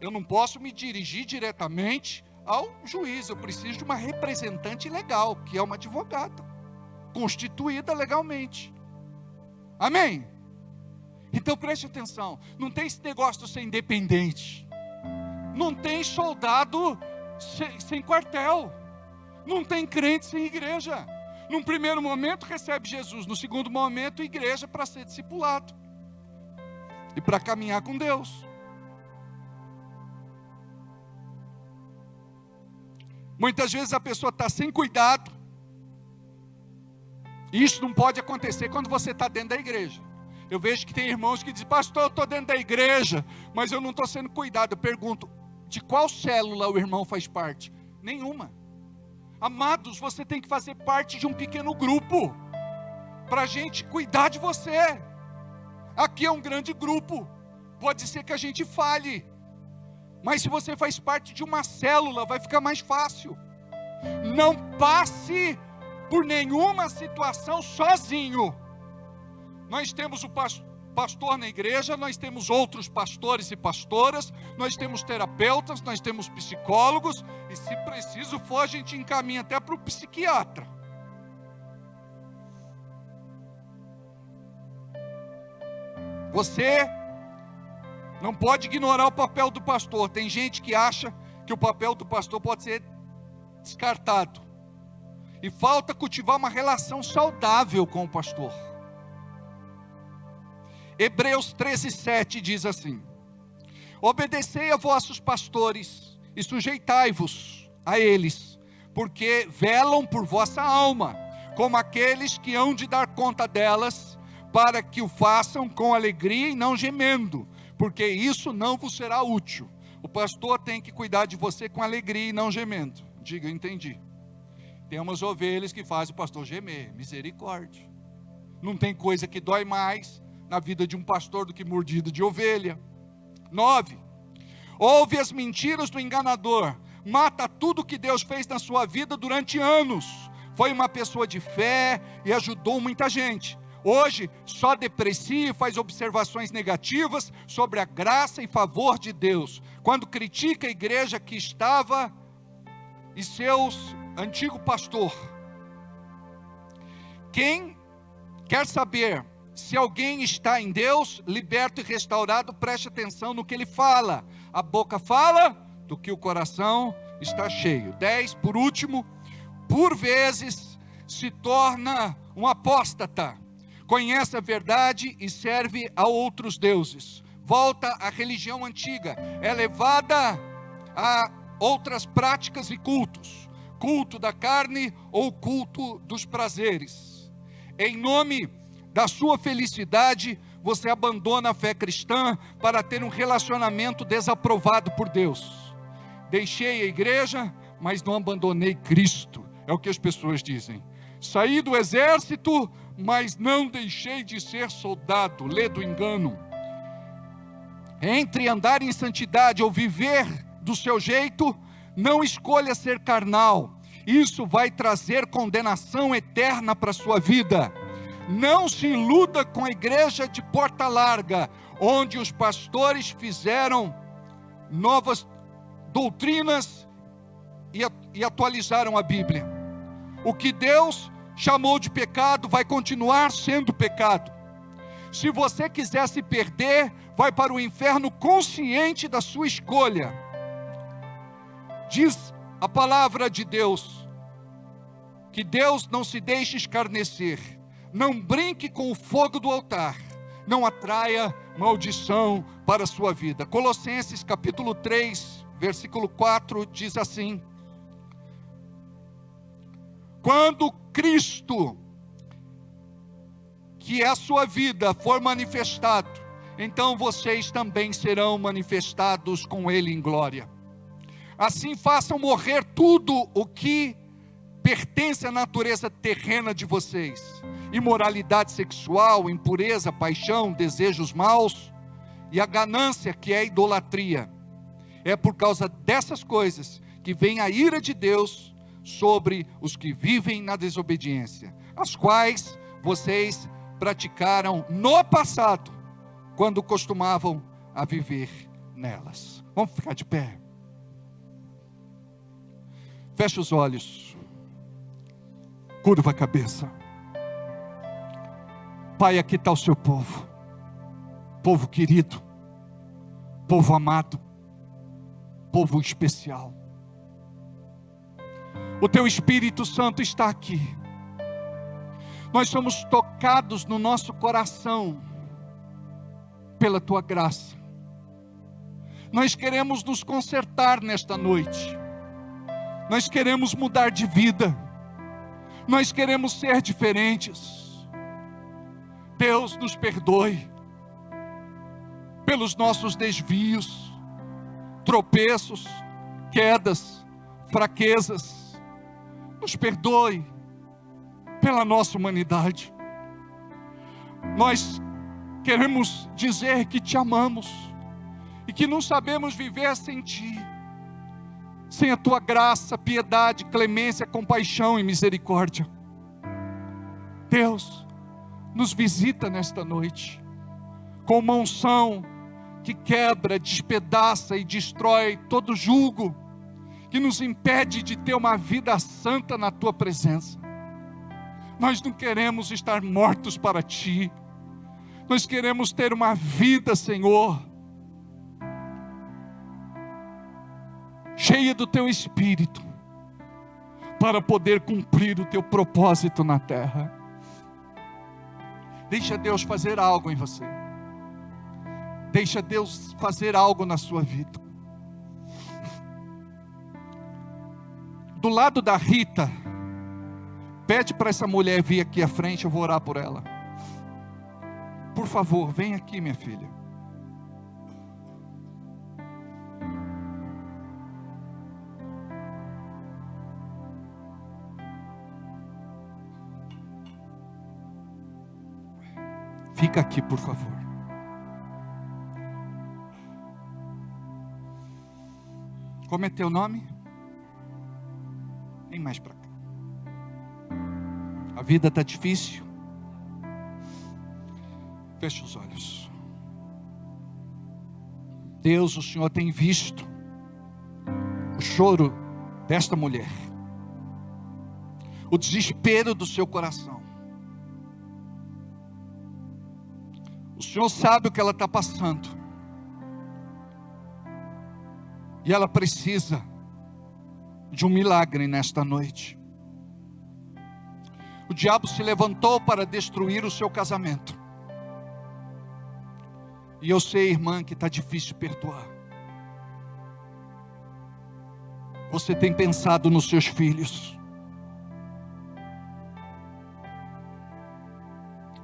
eu não posso me dirigir diretamente ao juiz. Eu preciso de uma representante legal, que é uma advogada, constituída legalmente. Amém? Então preste atenção, não tem esse negócio de ser independente. Não tem soldado sem quartel. Não tem crente sem igreja. Num primeiro momento recebe Jesus, no segundo momento igreja para ser discipulado. E para caminhar com Deus. Muitas vezes a pessoa está sem cuidado. E isso não pode acontecer quando você está dentro da igreja. Eu vejo que tem irmãos que dizem, pastor, eu estou dentro da igreja, mas eu não estou sendo cuidado. Eu pergunto, de qual célula o irmão faz parte? Nenhuma. Amados, você tem que fazer parte de um pequeno grupo, para a gente cuidar de você. Aqui é um grande grupo, pode ser que a gente falhe, mas se você faz parte de uma célula, vai ficar mais fácil. Não passe por nenhuma situação sozinho. Nós temos o pastor na igreja, nós temos outros pastores e pastoras, nós temos terapeutas, nós temos psicólogos, e se preciso for, a gente encaminha até para o psiquiatra. Você não pode ignorar o papel do pastor. Tem gente que acha que o papel do pastor pode ser descartado. E falta cultivar uma relação saudável com o pastor. Hebreus 13:7 diz assim: obedecei a vossos pastores e sujeitai-vos a eles, porque velam por vossa alma, como aqueles que hão de dar conta delas, para que o façam com alegria e não gemendo, porque isso não vos será útil. O pastor tem que cuidar de você com alegria e não gemendo. Diga, entendi. Temos ovelhas que fazem o pastor gemer, misericórdia. Não tem coisa que dói mais na vida de um pastor do que mordida de ovelha. 9. Ouve as mentiras do enganador, mata tudo que Deus fez na sua vida durante anos. Foi uma pessoa de fé e ajudou muita gente. Hoje só deprecia e faz observações negativas sobre a graça e favor de Deus, quando critica a igreja que estava e seus antigo pastor. Quem quer saber se alguém está em Deus, liberto e restaurado, preste atenção no que ele fala. A boca fala do que o coração está cheio. 10, por último, por vezes se torna um apóstata. Conhece a verdade e serve a outros deuses. Volta à religião antiga. É levada a outras práticas e cultos. Culto da carne ou culto dos prazeres. Em nome da sua felicidade, você abandona a fé cristã para ter um relacionamento desaprovado por Deus. Deixei a igreja, mas não abandonei Cristo. É o que as pessoas dizem. Saí do exército, mas não deixei de ser soldado. Lê do engano. Entre andar em santidade ou viver do seu jeito, não escolha ser carnal. Isso vai trazer condenação eterna para a sua vida. Não se iluda com a igreja de porta larga, onde os pastores fizeram novas doutrinas e atualizaram a Bíblia. O que Deus chamou de pecado vai continuar sendo pecado. Se você quiser se perder, vai para o inferno consciente da sua escolha. Diz a palavra de Deus, que Deus não se deixe escarnecer. Não brinque com o fogo do altar. Não atraia maldição para a sua vida. Colossenses capítulo 3, versículo 4 diz assim: quando Cristo, que é a sua vida, for manifestado, então vocês também serão manifestados com Ele em glória. Assim façam morrer tudo o que pertence à natureza terrena de vocês: imoralidade sexual, impureza, paixão, desejos maus e a ganância, que é a idolatria. É por causa dessas coisas que vem a ira de Deus sobre os que vivem na desobediência, as quais vocês praticaram no passado, quando costumavam a viver nelas. Vamos ficar de pé. Feche os olhos. Curva a cabeça. Pai, aqui está o seu povo. Povo querido. Povo amado. Povo especial. O teu Espírito Santo está aqui. Nós somos tocados no nosso coração pela tua graça. Nós queremos nos consertar nesta noite. Nós queremos mudar de vida. Nós queremos ser diferentes. Deus, nos perdoe pelos nossos desvios, tropeços, quedas, fraquezas. Nos perdoe pela nossa humanidade. Nós queremos dizer que te amamos e que não sabemos viver sem ti, sem a tua graça, piedade, clemência, compaixão e misericórdia. Deus, nos visita nesta noite com uma unção que quebra, despedaça e destrói todo jugo que nos impede de ter uma vida santa na tua presença. Nós não queremos estar mortos para ti. Nós queremos ter uma vida, Senhor, cheia do teu Espírito, para poder cumprir o teu propósito na terra. Deixa Deus fazer algo em você. Deixa Deus fazer algo na sua vida. Do lado da Rita, pede para essa mulher vir aqui à frente, eu vou orar por ela. Por favor, vem aqui, minha filha. Fica aqui, por favor. Como é teu nome? Vem mais para cá. A vida está difícil. Feche os olhos. Deus, o Senhor tem visto o choro desta mulher, o desespero do seu coração. O Senhor sabe o que ela está passando, e ela precisa de um milagre nesta noite. O diabo se levantou para destruir o seu casamento, e eu sei, irmã, que está difícil perdoar. Você tem pensado nos seus filhos,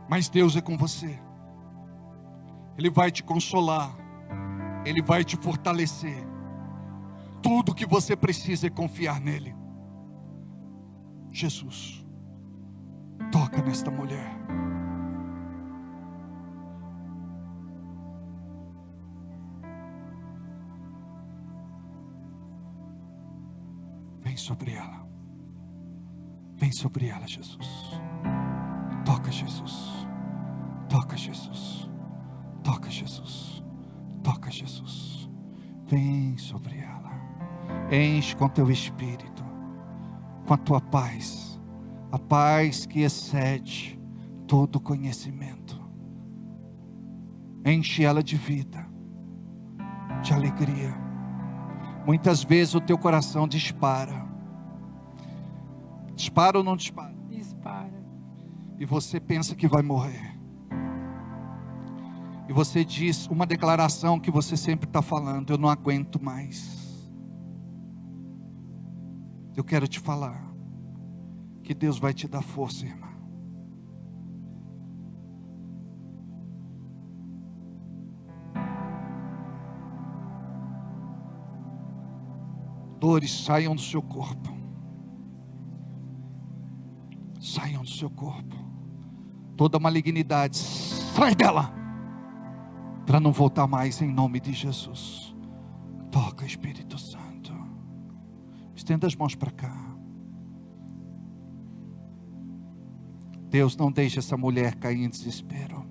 mas Deus é com você. Ele vai te consolar, Ele vai te fortalecer. Tudo que você precisa é confiar nele. Jesus, toca nesta mulher. Vem sobre ela. Vem sobre ela, Jesus. Toca, Jesus. Toca, Jesus. Toca, Jesus. Toca, Jesus. Vem sobre ela. Enche com teu espírito, com a tua paz, a paz que excede todo conhecimento. Enche ela de vida, de alegria. Muitas vezes o teu coração dispara. Dispara ou não dispara? Dispara. E você pensa que vai morrer. E você diz uma declaração que você sempre está falando: eu não aguento mais. Eu quero te falar que Deus vai te dar força, irmã. Dores saiam do seu corpo. Saiam do seu corpo. Toda malignidade sai dela, para não voltar mais, em nome de Jesus. Toca, Espírito Santo. Estenda as mãos para cá. Deus, não deixe essa mulher cair em desespero.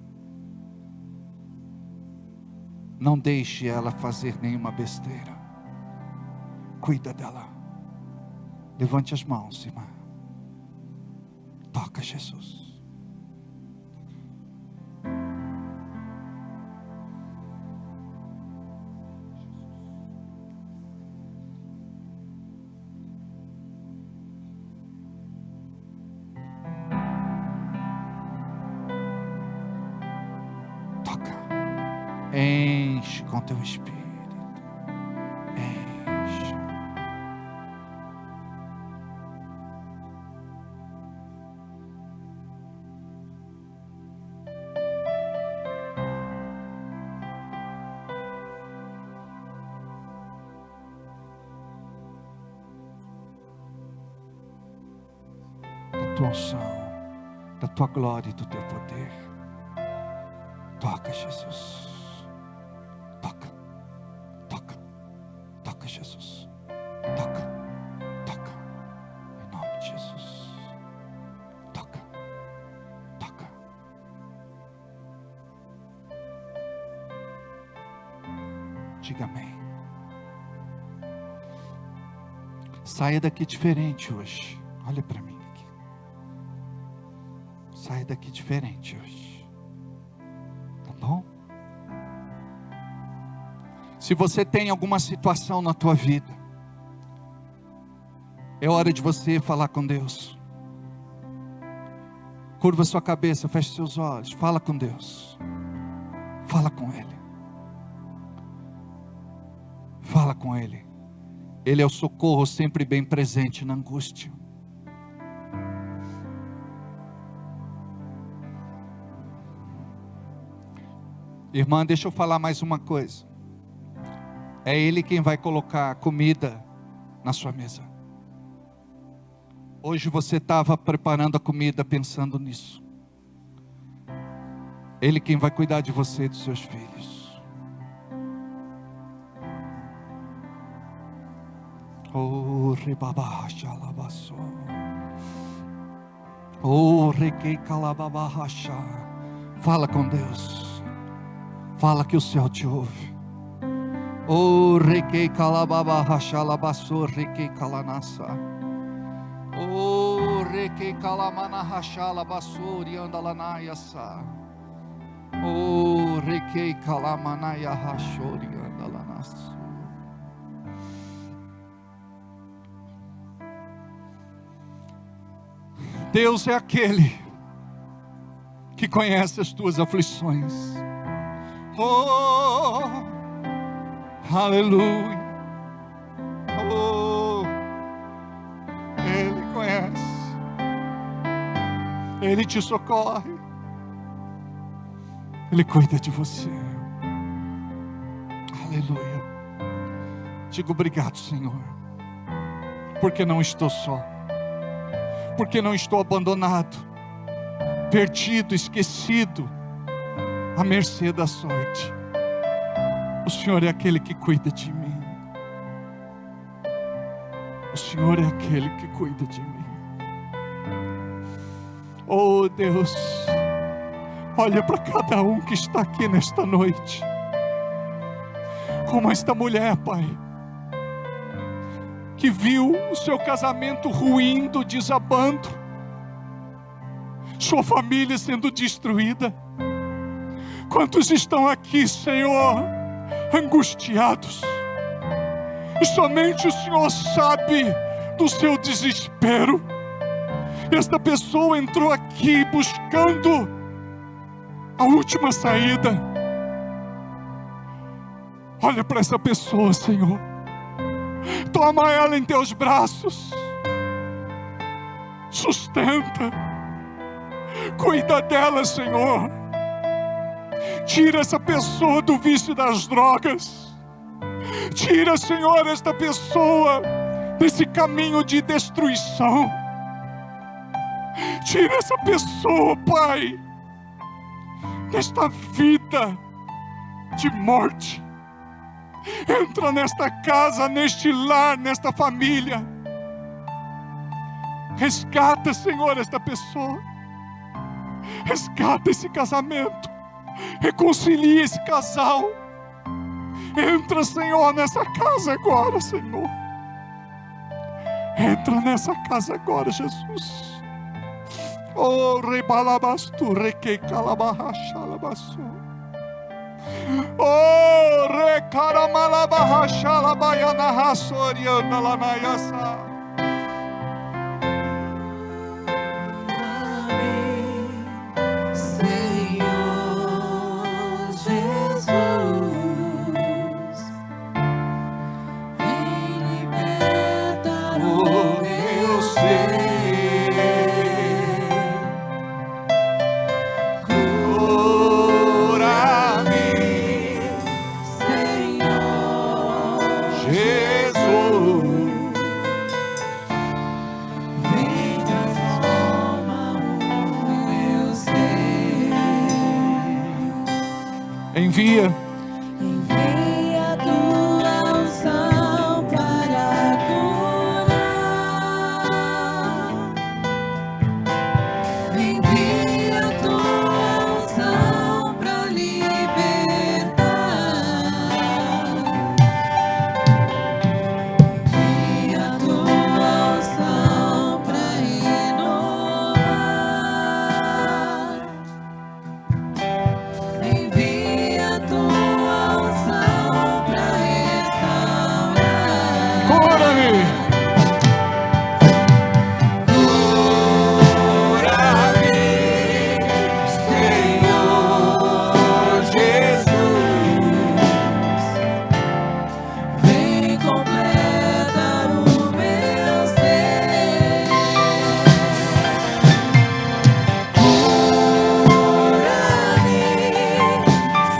Não deixe ela fazer nenhuma besteira. Cuida dela. Levante as mãos, irmã. Toca, Jesus. Enche com teu espírito. Enche. Da tua unção, da tua glória e do teu poder. Toca, Jesus. Jesus, toca, toca, em nome de Jesus, toca, toca. Diga amém. Saia daqui diferente hoje. Olha para mim aqui. Saia daqui diferente hoje. Tá bom? Se você tem alguma situação na tua vida, é hora de você falar com Deus. Curva sua cabeça, feche seus olhos, fala com Deus. Fala com Ele. Fala com Ele. Ele é o socorro sempre bem presente na angústia. Irmã, deixa eu falar mais uma coisa. É Ele quem vai colocar comida na sua mesa. Hoje você estava preparando a comida pensando nisso. Ele quem vai cuidar de você e dos seus filhos. Oh, rebabacha labaço. Oh, requei calababacha. Fala com Deus. Fala que o céu te ouve. Oh, requei calababa rachalabasso, requei calanassa. Oh, requei calamana rachalabasso, riandalanaiassa. Oh, requei calamanaia rachori andalanasso. Deus é aquele que conhece as tuas aflições. Oh, aleluia. Oh, Ele conhece. Ele te socorre. Ele cuida de você. Aleluia. Digo obrigado, Senhor, porque não estou só, porque não estou abandonado, perdido, esquecido, à mercê da sorte. O Senhor é aquele que cuida de mim. O Senhor é aquele que cuida de mim. Oh Deus, olha para cada um que está aqui nesta noite, como esta mulher, Pai, que viu o seu casamento ruindo, desabando, sua família sendo destruída. Quantos estão aqui, Senhor, angustiados, e somente o Senhor sabe do seu desespero. Esta pessoa entrou aqui buscando a última saída. Olha para essa pessoa, Senhor, toma ela em teus braços, sustenta, cuida dela, Senhor. Tira essa pessoa do vício das drogas. Tira, Senhor, esta pessoa desse caminho de destruição. Tira essa pessoa, Pai, desta vida de morte. Entra nesta casa, neste lar, nesta família. Resgata, Senhor, esta pessoa. Resgata esse casamento. Reconcilia esse casal. Entra, Senhor, nessa casa agora, Senhor. Entra nessa casa agora, Jesus. Oh, rebalabastu, reque calabarrachalabasu. Oh, recaramalabarrachalabaiana lanayasa. Envia a tua unção para curar. Envia a tua unção para libertar. Envia a tua unção para renovar. Envia a tua unção para restaurar. Cura-me. Cura-me, Senhor Jesus. Vem completar o meu ser. Cura-me,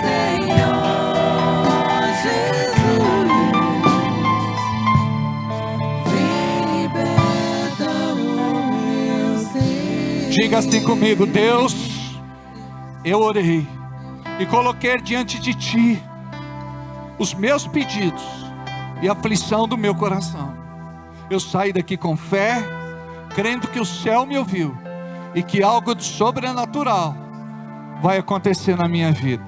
Senhor Jesus. Vem liberta o meu ser. Diga assim comigo: Deus, eu orei e coloquei diante de Ti os meus pedidos e a aflição do meu coração. Eu saio daqui com fé, crendo que o céu me ouviu e que algo de sobrenatural vai acontecer na minha vida.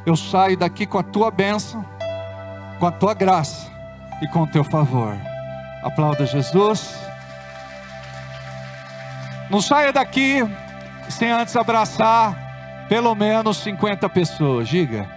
Eu saio daqui com a Tua bênção, com a Tua graça e com o Teu favor. Aplauda Jesus. Não saia daqui sem antes abraçar pelo menos 50 pessoas. Diga.